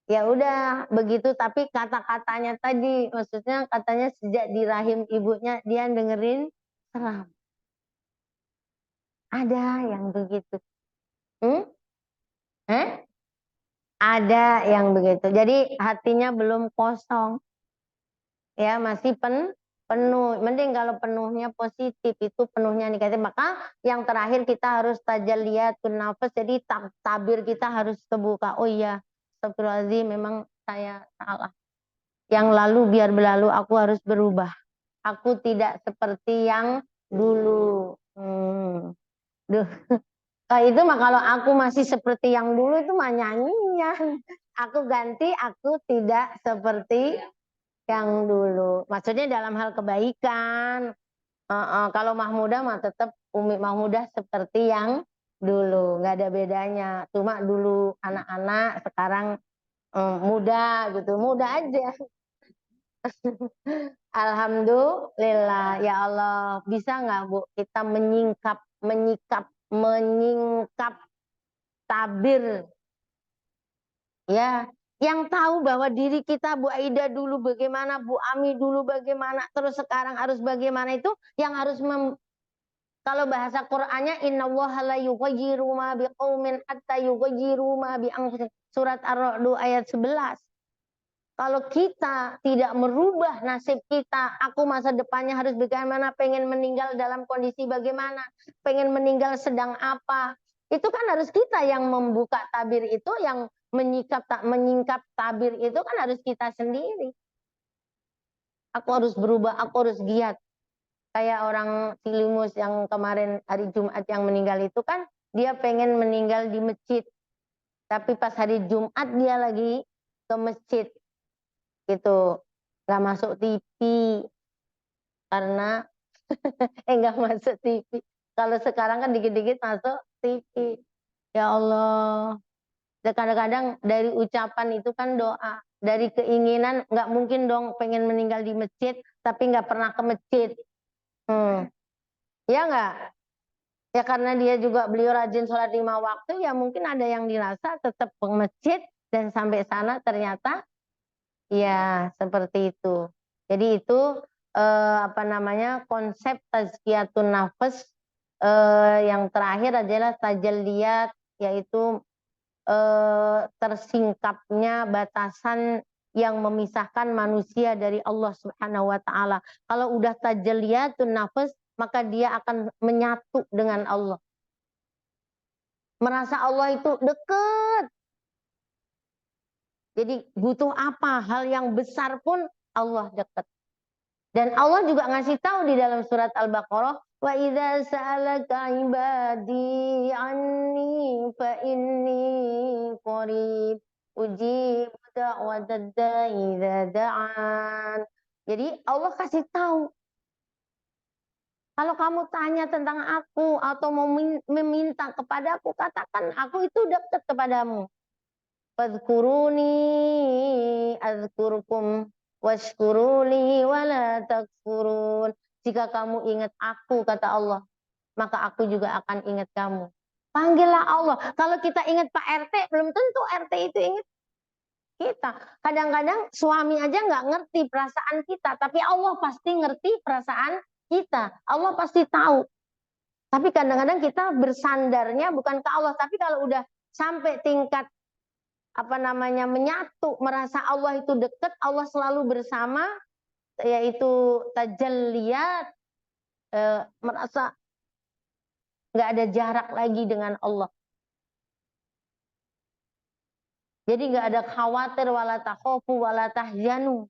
Ya udah begitu, tapi kata-katanya tadi, maksudnya katanya sejak di rahim ibunya dia dengerin ceramah. Ada yang begitu. Hmm? Ada yang begitu. Jadi hatinya belum kosong. Ya, masih penuh. Mending kalau penuhnya positif, itu penuhnya negatif. Maka yang terakhir kita harus tajalliyatun nafas. Jadi tabir kita harus kebuka. Oh iya, astagfirullahaladzim, memang saya salah. Yang lalu biar berlalu, aku harus berubah. Aku tidak seperti yang dulu. Duh. Itu mah kalau aku masih seperti yang dulu itu mah nyanyian. Aku ganti, aku tidak seperti yang dulu. Maksudnya dalam hal kebaikan. Kalau Mahmudah mah tetap Umi Mahmudah seperti yang dulu. Nggak ada bedanya. Cuma dulu anak-anak, sekarang muda gitu. Muda aja. Alhamdulillah. Ya Allah. Bisa nggak Bu kita menyingkap tabir, ya, yang tahu bahwa diri kita, Bu Aida dulu bagaimana, Bu Ami dulu bagaimana, terus sekarang harus bagaimana, itu yang harus kalau bahasa Qur'annya innallaha la yughayyiru ma biqaumin hatta yughayyiru ma bi anfusihim. Surat Ar-Ra'd ayat 11. Kalau kita tidak merubah nasib kita, aku masa depannya harus bagaimana, pengen meninggal dalam kondisi bagaimana, pengen meninggal sedang apa, itu kan harus kita yang membuka tabir itu, yang menyingkap tabir itu kan harus kita sendiri. Aku harus berubah, aku harus giat. Kayak orang Cilimus yang kemarin hari Jumat yang meninggal itu kan, dia pengen meninggal di masjid. Tapi pas hari Jumat dia lagi ke masjid. Gitu. Nggak masuk TV. Karena, nggak masuk TV. Kalau sekarang kan dikit-dikit masuk TV. Ya Allah. Kadang-kadang dari ucapan itu kan doa, dari keinginan, nggak mungkin dong pengen meninggal di masjid tapi nggak pernah ke masjid. Ya nggak, ya karena dia juga beliau rajin sholat 5 waktu, ya mungkin ada yang dirasa tetap ke masjid dan sampai sana ternyata ya seperti itu. Jadi itu apa namanya, konsep tazkiyatun nafas. Yang terakhir adalah tajalliyat, yaitu tersingkapnya batasan yang memisahkan manusia dari Allah Subhanahu wa taala. Kalau udah tajalliyatun nafas, maka dia akan menyatu dengan Allah. Merasa Allah itu dekat. Jadi butuh apa? Hal yang besar pun Allah dekat. Dan Allah juga ngasih tahu di dalam surat Al-Baqarah, wa idza sa'alaka ibadi anni fa inni qarib ujibu da'watad da'i idza da'an. Jadi Allah kasih tahu, kalau kamu tanya tentang aku atau mau meminta kepadaku, katakan aku itu dekat kepadamu. Fadhkuruni azkurkum washkuruli wala takfurun. Jika kamu ingat aku, kata Allah, maka aku juga akan ingat kamu. Panggillah Allah. Kalau kita ingat Pak RT, belum tentu RT itu ingat kita. Kadang-kadang suami aja nggak ngerti perasaan kita, tapi Allah pasti ngerti perasaan kita. Allah pasti tahu. Tapi kadang-kadang kita bersandarnya bukan ke Allah, tapi kalau udah sampai tingkat apa namanya, menyatu, merasa Allah itu dekat, Allah selalu bersama, yaitu tajalliyat, merasa nggak ada jarak lagi dengan Allah. Jadi nggak ada khawatir, wala takhafu wala tahzanu.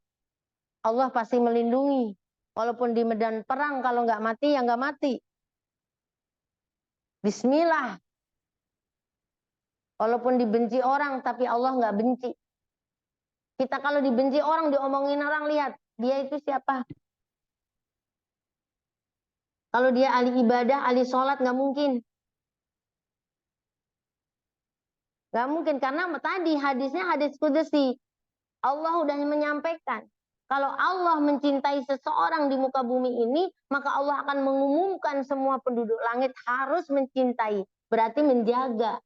Allah pasti melindungi. Walaupun di medan perang, kalau nggak mati ya nggak mati. Bismillah. Walaupun dibenci orang, tapi Allah nggak benci. Kita kalau dibenci orang, diomongin orang, lihat dia itu siapa. Kalau dia ahli ibadah, ahli sholat, nggak mungkin. Nggak mungkin, karena tadi hadisnya hadis qudsi. Allah udah menyampaikan. Kalau Allah mencintai seseorang di muka bumi ini, maka Allah akan mengumumkan semua penduduk langit harus mencintai. Berarti menjaga.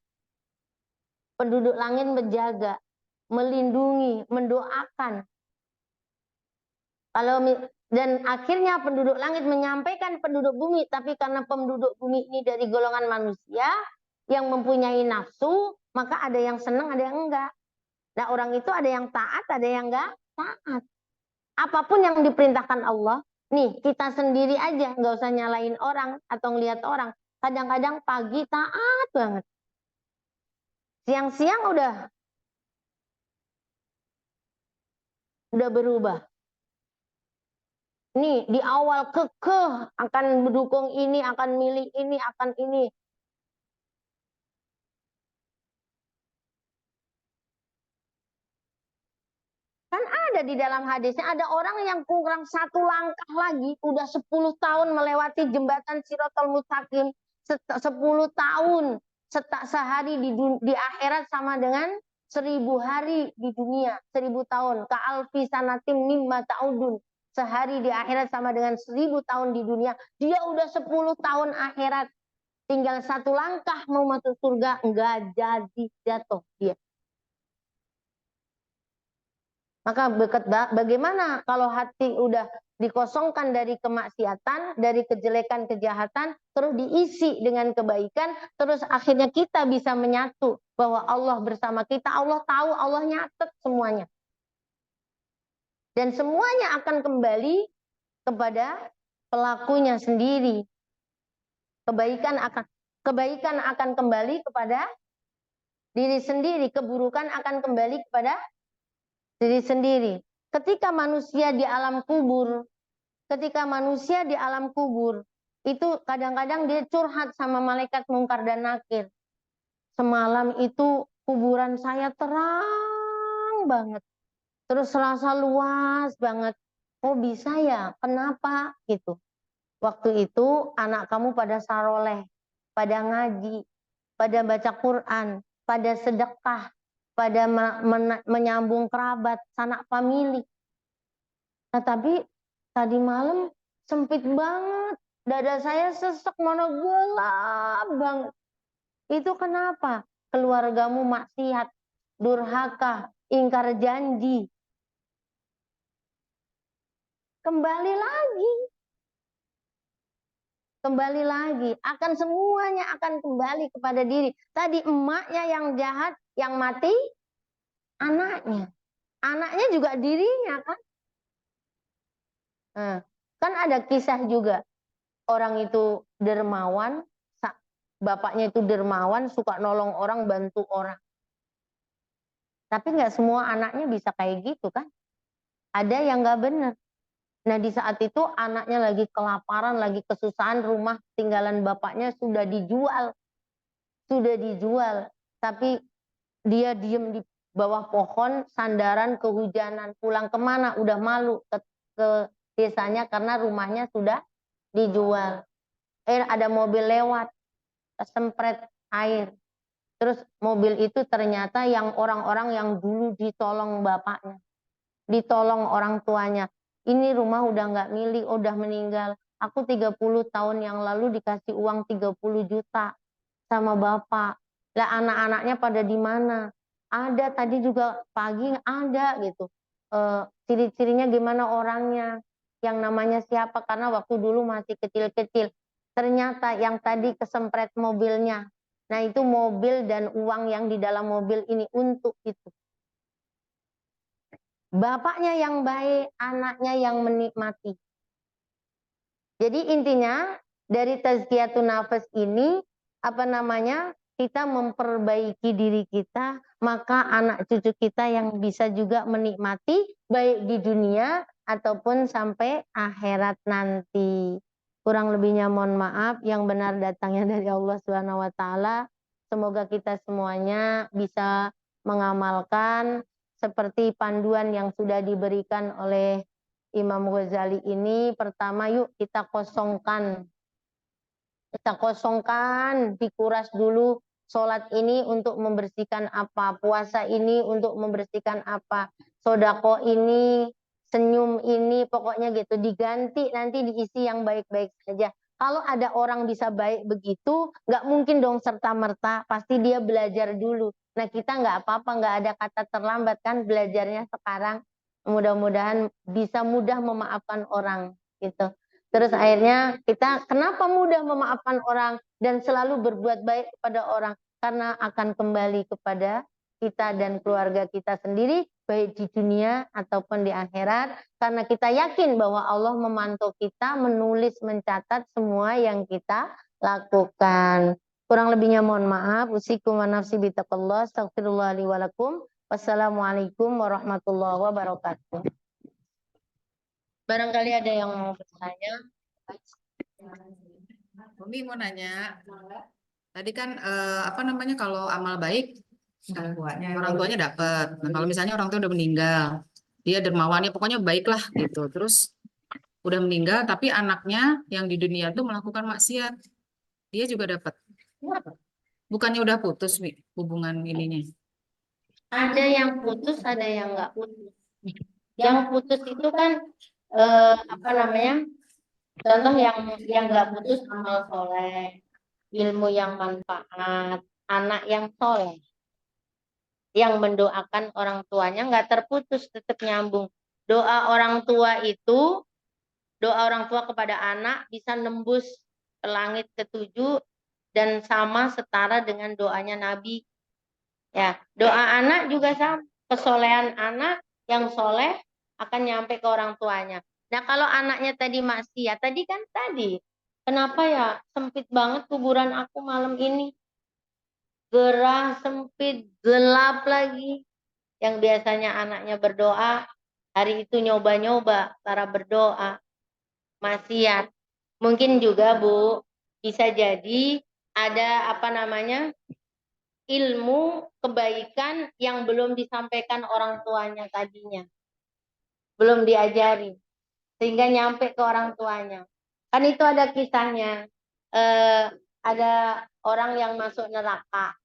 Penduduk langit menjaga, melindungi, mendoakan. Dan akhirnya penduduk langit menyampaikan penduduk bumi, tapi karena penduduk bumi ini dari golongan manusia yang mempunyai nafsu, maka ada yang senang, ada yang enggak. Nah, orang itu ada yang taat, ada yang enggak taat. Apapun yang diperintahkan Allah, nih kita sendiri aja, nggak usah nyalain orang atau ngelihat orang. Kadang-kadang pagi taat banget. Siang-siang udah berubah. Nih di awal kekeh akan mendukung ini, akan milih ini, akan ini. Kan ada di dalam hadisnya, ada orang yang kurang satu langkah lagi, udah 10 tahun melewati jembatan Siratal Mustaqim, 10 tahun, sehari di akhirat sama dengan 1000 hari di dunia, 1000 tahun. Ka'alfi sanatim mimma ta'udun. Sehari di akhirat sama dengan 1000 tahun di dunia. Dia udah 10 tahun akhirat. Tinggal satu langkah mau masuk surga, enggak jadi, jatuh dia. Maka bagaimana kalau hati udah dikosongkan dari kemaksiatan, dari kejelekan, kejahatan, terus diisi dengan kebaikan, terus akhirnya kita bisa menyatu bahwa Allah bersama kita, Allah tahu, Allah nyatet semuanya. Dan semuanya akan kembali kepada pelakunya sendiri. Kebaikan akan kembali kepada diri sendiri, keburukan akan kembali kepada diri sendiri. Ketika manusia di alam kubur, itu kadang-kadang dia curhat sama malaikat Mungkar dan Nakir. Semalam itu kuburan saya terang banget. Terus rasa luas banget. Oh bisa ya? Kenapa? Gitu. Waktu itu anak kamu pada saroleh, pada ngaji, pada baca Quran, pada sedekah, pada menyambung kerabat, sanak famili. Nah, tapi tadi malam sempit banget. Dada saya sesek, mana gelap banget. Itu kenapa? Keluargamu maksiat, durhaka, ingkar janji. Kembali lagi. Akan semuanya akan kembali kepada diri. Tadi emaknya yang jahat, yang mati anaknya. Anaknya juga dirinya kan. Nah, kan ada kisah juga. Orang itu dermawan, bapaknya itu dermawan, suka nolong orang, bantu orang. Tapi nggak semua anaknya bisa kayak gitu kan. Ada yang nggak benar. Nah di saat itu anaknya lagi kelaparan, lagi kesusahan, rumah tinggalan bapaknya sudah dijual. Tapi dia diem di bawah pohon, sandaran kehujanan, pulang kemana, udah malu ke desanya karena rumahnya sudah dijual. Ada mobil lewat, kesempret air. Terus mobil itu ternyata yang orang-orang yang dulu ditolong bapaknya, ditolong orang tuanya. Ini rumah udah nggak milik, udah meninggal. Aku 30 tahun yang lalu dikasih uang 30 juta sama bapak. Lah anak-anaknya pada di mana? Ada tadi juga pagi ada gitu. Ciri-cirinya gimana orangnya? Yang namanya siapa? Karena waktu dulu masih kecil-kecil. Ternyata yang tadi kesempret mobilnya. Nah itu mobil dan uang yang di dalam mobil ini untuk itu. Bapaknya yang baik, anaknya yang menikmati. Jadi intinya dari tazkiyatun nafas ini kita memperbaiki diri kita, maka anak cucu kita yang bisa juga menikmati baik di dunia ataupun sampai akhirat nanti. Kurang lebihnya mohon maaf, yang benar datangnya dari Allah Subhanahu wa taala. Semoga kita semuanya bisa mengamalkan seperti panduan yang sudah diberikan oleh Imam Ghazali ini. Pertama, yuk kita kosongkan, dikuras dulu. Sholat ini untuk membersihkan apa, puasa ini untuk membersihkan apa, sodako ini senyum ini, pokoknya gitu. Diganti nanti diisi yang baik-baik saja. Kalau ada orang bisa baik begitu, nggak mungkin dong serta-merta. Pasti dia belajar dulu. Nah kita nggak apa-apa, nggak ada kata terlambat kan belajarnya sekarang. Mudah-mudahan bisa mudah memaafkan orang gitu. Terus akhirnya kita kenapa mudah memaafkan orang dan selalu berbuat baik kepada orang? Karena akan kembali kepada kita dan keluarga kita sendiri, baik di dunia ataupun di akhirat. Karena kita yakin bahwa Allah memantau kita, menulis, mencatat semua yang kita lakukan. Kurang lebihnya mohon maaf. Usikum wa nafsi bitaqallah. Astagfirullah li walakum. Wassalamualaikum warahmatullahi wabarakatuh. Barangkali ada yang mau bertanya. Umi mau nanya, tadi kan apa namanya kalau amal baik orang tuanya dapat. Nah, kalau misalnya orang tua udah meninggal, dia dermawannya pokoknya baik lah gitu. Terus udah meninggal tapi anaknya yang di dunia tuh melakukan maksiat, dia juga dapat. Bukannya udah putus, Mi, hubungan ininya. Ada yang putus, ada yang nggak putus. Yang putus itu kan apa namanya? Contoh yang nggak putus amal soleh, ilmu yang manfaat, anak yang soleh, yang mendoakan orang tuanya nggak terputus, tetap nyambung. Doa orang tua itu, doa orang tua kepada anak bisa nembus ke langit ketujuh dan sama setara dengan doanya Nabi. Ya, doa anak juga sama. Kesolehan anak yang soleh akan nyampe ke orang tuanya. Nah, kalau anaknya tadi maksiat, kenapa ya sempit banget kuburan aku malam ini? Gerah, sempit, gelap lagi. Yang biasanya anaknya berdoa, hari itu nyoba-nyoba cara berdoa, maksiat. Mungkin juga, Bu, bisa jadi ada apa namanya? Ilmu kebaikan yang belum disampaikan orang tuanya tadinya. Belum diajari. Sehingga nyampe ke orang tuanya. Kan itu ada kisahnya. Ada orang yang masuk neraka.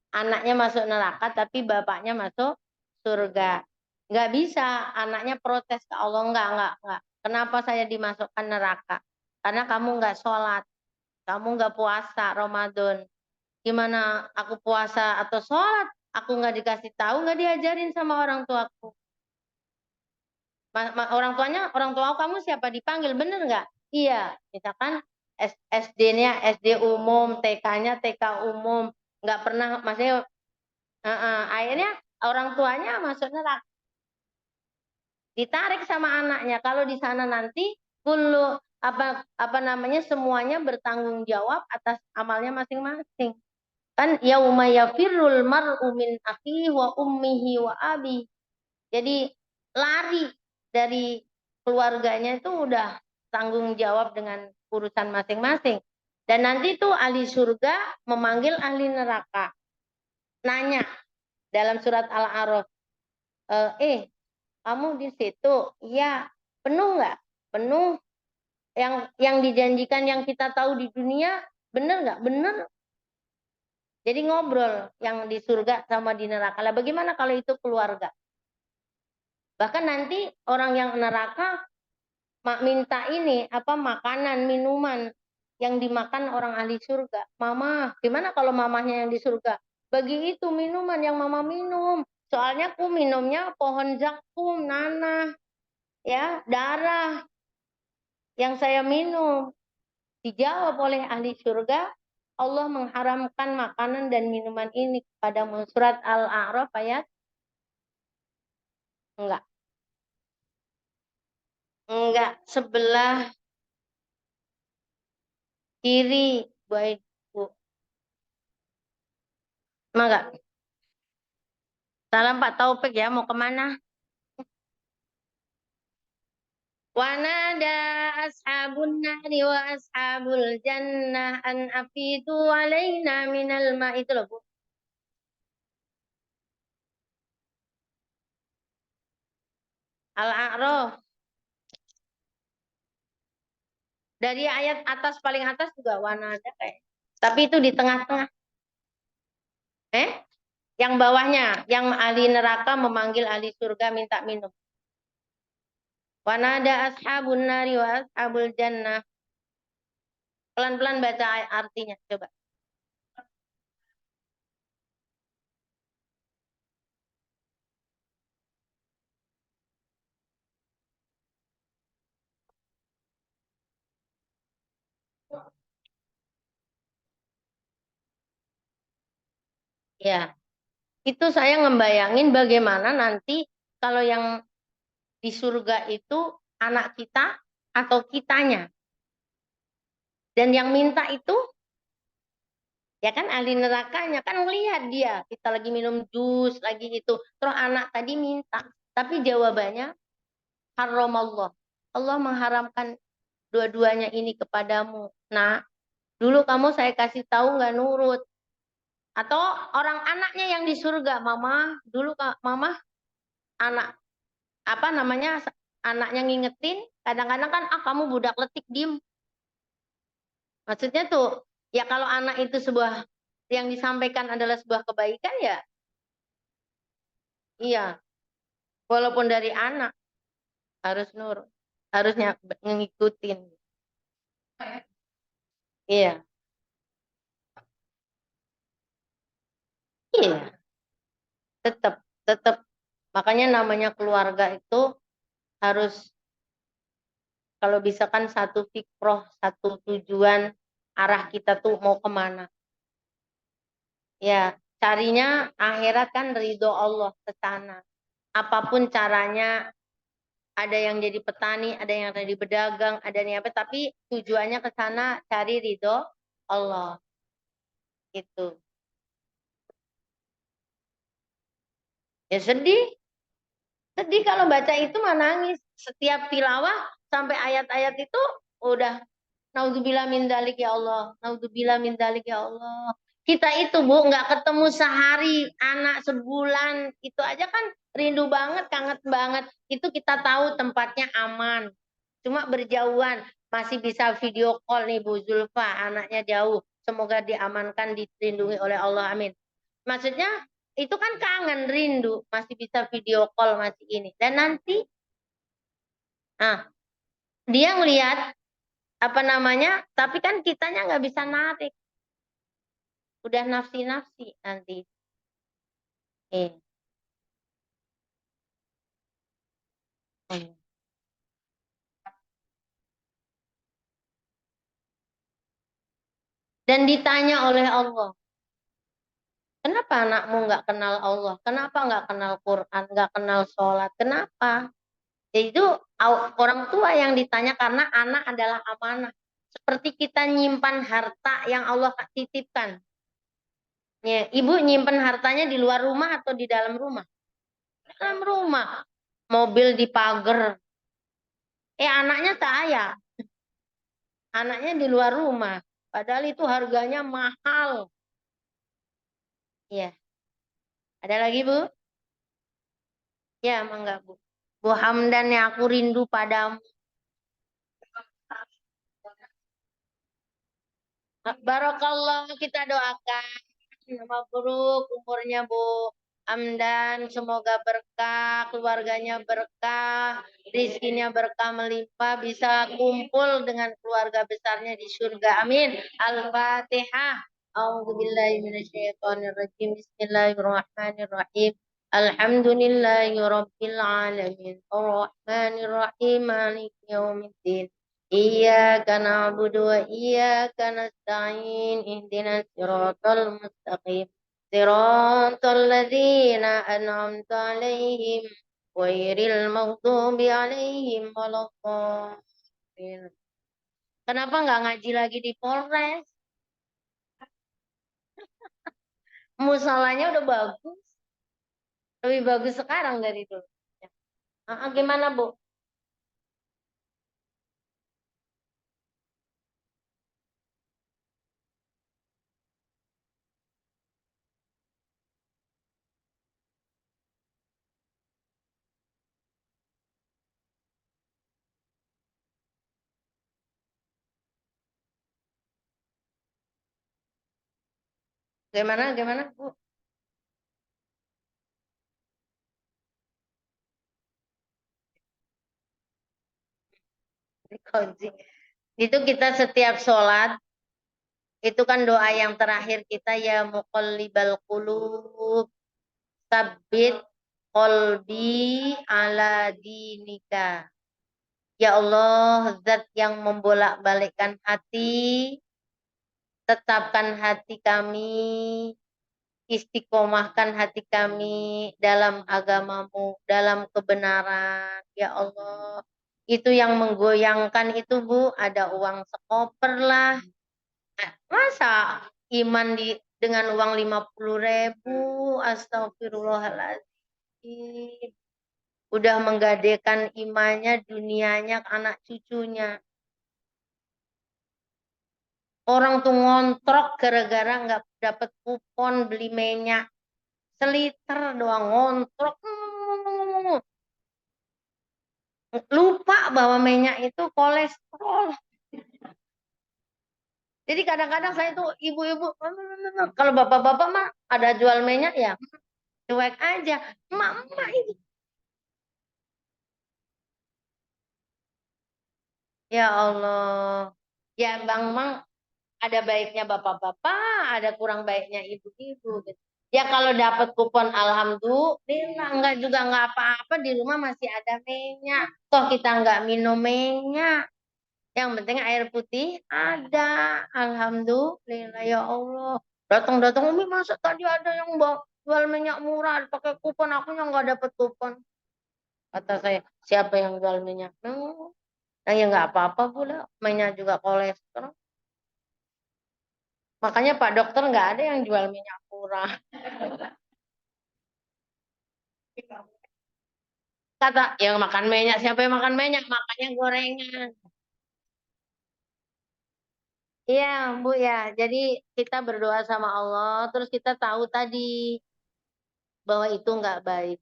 Anaknya masuk neraka tapi bapaknya masuk surga. Nggak bisa. Anaknya protes ke Allah. Enggak. Kenapa saya dimasukkan neraka? Karena kamu nggak sholat. Kamu nggak puasa Ramadan. Gimana aku puasa atau sholat? Aku nggak dikasih tahu, nggak diajarin sama orang tuaku. Orang tua kamu siapa dipanggil, bener nggak? Iya, misalkan SD-nya SD umum, TK-nya TK umum, nggak pernah, maksudnya akhirnya orang tuanya masuk neraka. Ditarik sama anaknya. Kalau di sana nanti kullu apa namanya semuanya bertanggung jawab atas amalnya masing-masing. Kan yauma yafirrul mar'u min akhihi wa ummihi wa abi. Jadi lari dari keluarganya itu udah tanggung jawab dengan urusan masing-masing. Dan nanti tuh ahli surga memanggil ahli neraka. Nanya dalam surat Al-A'raf, kamu di situ? Iya, penuh nggak? Penuh. Yang dijanjikan yang kita tahu di dunia, bener nggak? Bener. Jadi ngobrol yang di surga sama di neraka. Lah bagaimana kalau itu keluarga? Bahkan nanti orang yang neraka minta ini apa makanan, minuman yang dimakan orang ahli surga. Mama, gimana kalau mamahnya yang di surga? Bagi itu minuman yang mama minum. Soalnya aku minumnya pohon zakum, nanah, ya, darah yang saya minum. Dijawab oleh ahli surga, Allah mengharamkan makanan dan minuman ini kepadamu. Surat Al-A'raf ayat enggak sebelah kiri, baik Bu. Enggak. Salam Pak Taufik ya, mau kemana? Wanada ashabun nahri wa ashabul jannah an afidu alaina minal ma itu loh Bu. Al-A'raf. Dari ayat atas paling atas juga wanada kayak. Tapi itu di tengah-tengah. Yang bawahnya, yang ahli neraka memanggil ahli surga minta minum. Wa nada ashabun nari wa ashabul jannah. Pelan-pelan baca artinya, coba. Ya, itu saya ngebayangin bagaimana nanti kalau yang di surga itu anak kita atau kitanya. Dan yang minta itu, ya kan ahli nerakanya. Kan melihat dia, kita lagi minum jus, lagi itu. Terus anak tadi minta. Tapi jawabannya, haramallah. Allah mengharamkan dua-duanya ini kepadamu. Nah, dulu kamu saya kasih tahu nggak nurut. Atau orang anaknya yang di surga, mama, dulu mama anak apa namanya anaknya ngingetin, kadang-kadang kan kamu budak letik diem. Maksudnya tuh ya kalau anak itu sebuah yang disampaikan adalah sebuah kebaikan ya iya walaupun dari anak harus nurut harusnya ngikutin iya iya tetap tetap makanya namanya keluarga itu harus kalau bisa kan satu fikroh satu tujuan arah kita tuh mau kemana ya carinya akhirat kan ridho Allah ke sana apapun caranya ada yang jadi petani, ada yang jadi pedagang, ada yang apa, tapi tujuannya ke sana cari ridho Allah. Itu. Ya sedih. Sedih kalau baca itu mah nangis. Setiap tilawah sampai ayat-ayat itu udah naudzubillah min dzalik ya Allah. Naudzubillah min dzalik ya Allah. Kita itu Bu nggak ketemu sehari, anak sebulan, itu aja kan rindu banget, kangen banget. Itu kita tahu tempatnya aman. Cuma berjauhan, masih bisa video call nih Bu Zulfa, anaknya jauh. Semoga diamankan, dilindungi oleh Allah, amin. Maksudnya itu kan kangen, rindu, masih bisa video call, masih ini. Dan nanti, ah, dia ngelihat apa namanya, tapi kan kitanya nggak bisa narik. Udah nafsi-nafsi nanti. Eh. Dan ditanya oleh Allah, kenapa anakmu nggak kenal Allah? Kenapa nggak kenal Quran, nggak kenal sholat? Kenapa? Itu orang tua yang ditanya karena anak adalah amanah. Seperti kita nyimpan harta yang Allah titipkan. Ya, ibu nyimpan hartanya di luar rumah atau di dalam rumah? Dalam rumah. Mobil di pagar. Anaknya saya. Anaknya di luar rumah. Padahal itu harganya mahal. Ya. Ada lagi, Bu? Ya, mangga, Bu. Bu Hamdan ya aku rindu padamu. Barakallah kita doakan. Mabruk umurnya Bu Hamdan. Semoga berkah, keluarganya berkah, rizkinya berkah melimpah, bisa kumpul dengan keluarga besarnya di surga. Amin. Al-Fatihah. A'udzubillahi minasyaitonirrajim. Bismillahirrahmanirrahim. Alhamdulillahi rabbil alamin. Ar-Rahmanirrahim. Maliki yaumiddin. إياك نعبد وإياك نستعين اهدنا الصراط المستقيم صراط الذين أنعمت عليهم غير المغضوب عليهم ولا الضالين. Kenapa nggak ngaji lagi di Polres? Musolanya udah bagus, lebih bagus sekarang dari dulu. Gimana Bu? Gimana? Gimana Bu? Dikunci. Itu kita setiap sholat, itu kan doa yang terakhir kita, ya muqallibal qulub, tsabbit qalbi ala dinika. Ya Allah, zat yang membolak-balikkan hati, tetapkan hati kami, istiqomahkan hati kami dalam agamamu, dalam kebenaran. Ya Allah, itu yang menggoyangkan itu Bu, ada uang sekoper lah. Masa iman dengan uang 50.000, astagfirullahaladzim. Udah menggadekan imannya, dunianya, anak cucunya. Orang tuh ngontrok gara-gara nggak dapat kupon beli minyak. Seliter doang ngontrok. Lupa bahwa minyak itu kolesterol. Jadi kadang-kadang saya tuh ibu-ibu, kalau bapak-bapak mah ada jual minyak ya, cuek aja. Emak-emak ini. Ya Allah. Ya Bang Mang, ada baiknya bapak-bapak, ada kurang baiknya ibu-ibu. Gitu. Ya kalau dapat kupon alhamdulillah, enggak juga enggak apa-apa, di rumah masih ada minyak. Toh kita enggak minum minyak. Yang penting air putih ada. Alhamdulillah ya Allah. Datang-datang Umi, masa tadi ada yang jual minyak murah pakai kupon, aku yang enggak dapat kupon. Kata saya, siapa yang jual minyak? Nah, ya enggak apa-apa pula, minyak juga kolesterol. Makanya Pak Dokter nggak ada yang jual minyak murah. Kata, yang makan minyak, siapa yang makan minyak? Makanya gorengan. Iya, Bu ya. Jadi kita berdoa sama Allah, terus kita tahu tadi bahwa itu nggak baik.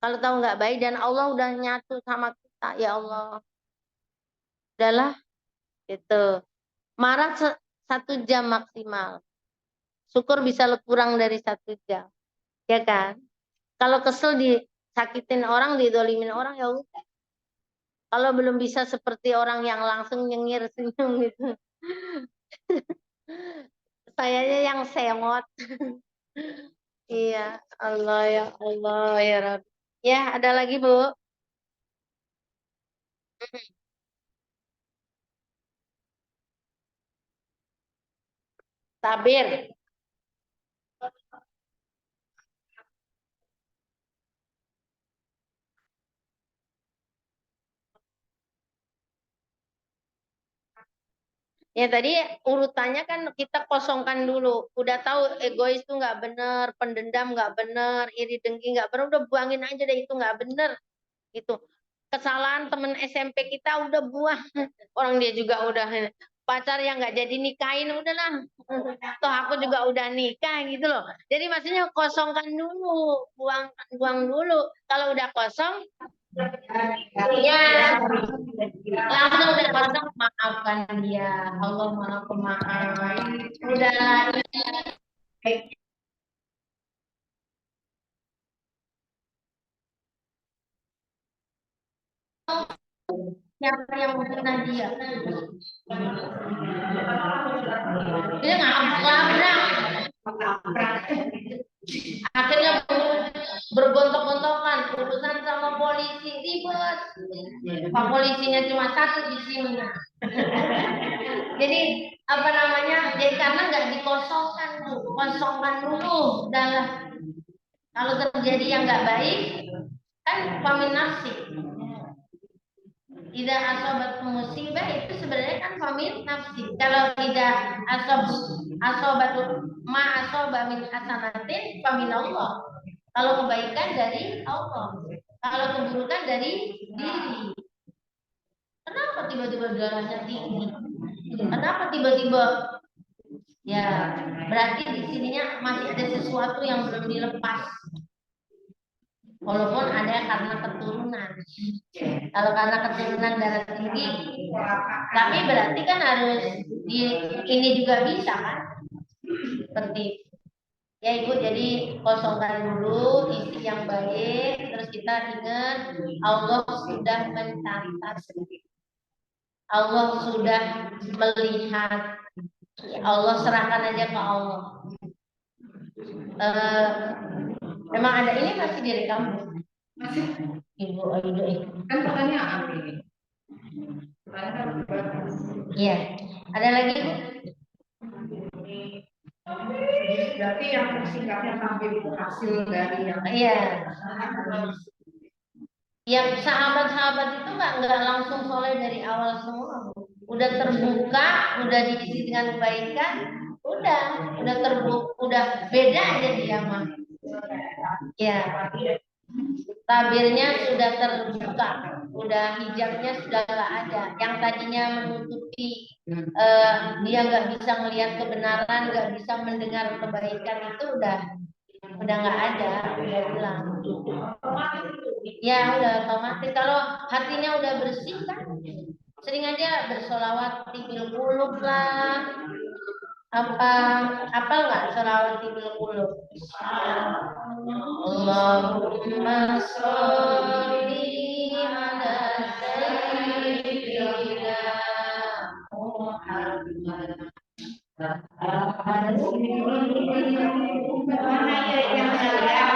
Kalau tahu nggak baik dan Allah udah nyatu sama kita, ya Allah. Udahlah, gitu. Marah 1 jam maksimal. Syukur bisa kurang dari 1 jam. Ya kan? Kalau kesel disakitin orang, didolimin orang, ya udah. Kalau belum bisa seperti orang yang langsung nyengir senyum gitu. Sayanya yang semot. Iya, Allah ya Allah ya Rabbi. Ya, ada lagi Bu. Tabir. Ya tadi urutannya kan kita kosongkan dulu. Udah tahu egois itu nggak bener, pendendam nggak bener, iri dengki nggak bener, udah buangin aja deh, itu nggak bener. Gitu. Kesalahan temen SMP kita udah buang. Orang dia juga udah pacar yang nggak jadi nikahin, udahlah. Toh aku juga udah nikah gitu loh. Jadi maksudnya kosongkan dulu, buang buang dulu. Kalau udah kosong, ya langsung udah kosong, maafkan dia. Allah Maha Pemaaf. Udah. Siapa yang mengenal dia? Dia ngabrak. Akhirnya bergontok-gontokan, urusan sama polisi ribet. Pak polisinya cuma satu di sini. Jadi apa namanya? Jadi karena nggak dikosongkan, kosongkan dulu. Dalam kalau terjadi yang nggak baik, kan pamin nafsi. Tidak asobat musibah itu sebenarnya kan pamin nafsi. Kalau tidak asobat ma asobat min hasanatin pamin Allah. Kalau kebaikan dari Allah. Kalau keburukan dari diri. Kenapa tiba-tiba darahnya tinggi? Kenapa tiba-tiba? Ya, berarti di sininya masih ada sesuatu yang belum dilepas. Walaupun ada karena keturunan. Kalau karena keturunan darah tinggi, tapi berarti kan harus ini juga bisa kan? Seperti ya Ibu, jadi kosongkan dulu isi yang baik, terus kita ingat Allah sudah mencatat. Allah sudah melihat. Allah serahkan aja ke Allah. Memang ada ini masih direkam. Ibu Aida Kan pertanyaan ini. Iya. Ada lagi Bu? Berarti yang singkatnya tampil itu hasil dari yang Iya. Yang sahabat-sahabat itu nggak langsung soleh dari awal semua, Bu. Udah terbuka, udah diisi dengan kebaikan, udah terbuka, udah beda aja dia mah. Ya, tabirnya sudah terbuka, udah hijabnya sudah nggak ada. Yang tadinya menutupi, dia nggak bisa melihat kebenaran, nggak bisa mendengar kebaikan itu udah nggak ada, udah hilang. Ya udah otomatis kalau hatinya udah bersih kan, sering aja bersolawat tibil qulub lah, apa nggak solawat tibil qulub. Allahumma sholli ala sayyidina Muhammad. mana ya yang saya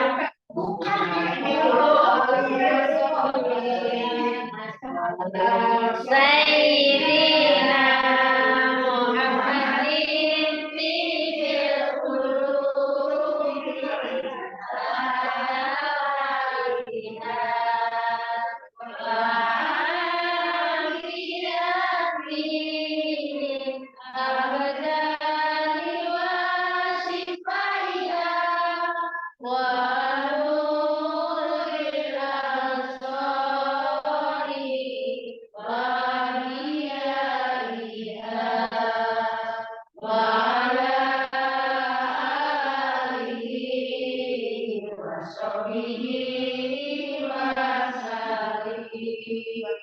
Sayyidina Muhammadin tibil qulub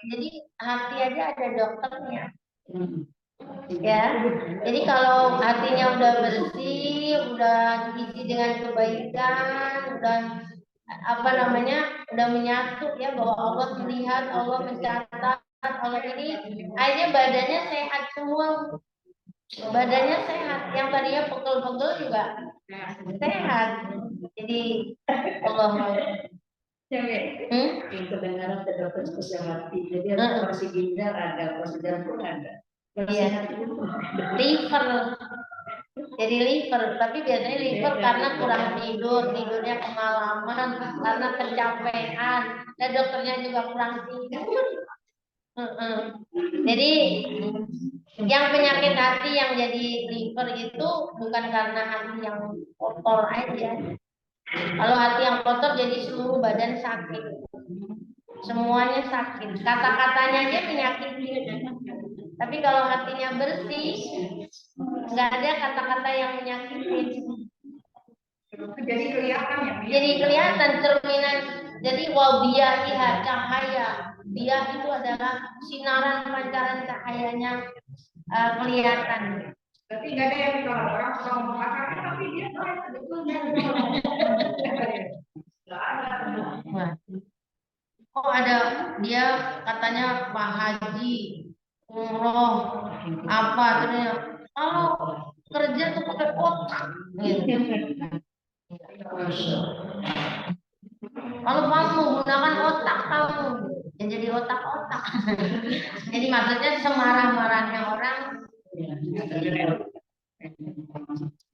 Jadi hati aja ada dokternya. Ya, jadi kalau hatinya udah bersih, udah diisi dengan kebaikan, udah udah menyatu ya bahwa Allah melihat, Allah mencatat, Allah ini, akhirnya badannya sehat semua, badannya sehat, yang tadinya pegel-pegel juga sehat. Jadi Allah. kebenaran terdapat spesial hati. Jadi ada operasi ginjal, ada operasi jantung, ada. Iya. Liver. Jadi liver, tapi biasanya liver karena kurang tidur, tidurnya kemalaman, karena kecapean, dan dokternya juga kurang tidur. Jadi yang penyakit hati yang jadi liver itu bukan karena hati yang kotor aja. Kalau hati yang kotor jadi seluruh badan sakit. Semuanya sakit. Kata-katanya aja menyakiti. Tapi kalau hatinya bersih, nggak ada kata-kata yang menyakiti. Jadi kelihatan ya. Jadi kelihatan cerminan. Jadi wabiyahiha cahaya. Dia itu adalah sinaran pancaran cahayanya kelihatan. Berarti nggak ada yang kalau orang suka mengatakan tapi dia sebetulnya nggak ada. Oh ada, dia katanya Pak Haji umroh apa terus kalau kerja tuh pakai otak gitu. Kalau kamu menggunakan otak kamu ya jadi otak-otak. Jadi maksudnya semarah-marahnya orang.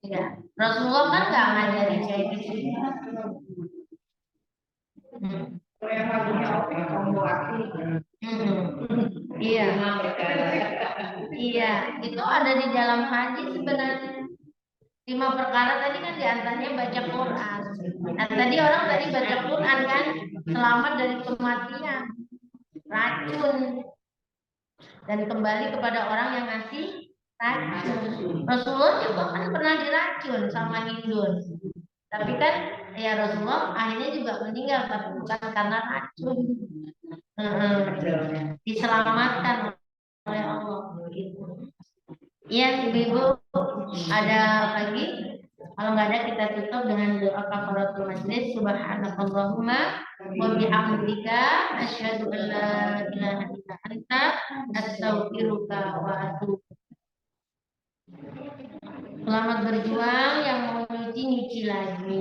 Ya, Rasulullah kan nggak ngajarin kayak gitu. Yang lagunya oke kamu laki. Iya. Iya, itu ada di dalam hadis sebenarnya. 5 perkara tadi kan diantaranya baca Quran. Nah tadi orang tadi baca Quran kan selamat dari kematian, racun, dan kembali kepada orang yang ngasih racun. Rasulullah juga kan pernah diracun sama Hindun. Tapi kan ya Rasulullah akhirnya juga meninggal tapi bukan karena racun. Diselamatkan oleh Allah begitu. Iya ibu-ibu ada lagi? Kalau nggak ada kita tutup dengan doa kafaratul majlis. Subhanakallahumma wa bihamdika asyhadu an la ilaha illa illa anta astaghfiruka wa atubu. Selamat berjuang, yang mau nyuci nyuci lagi.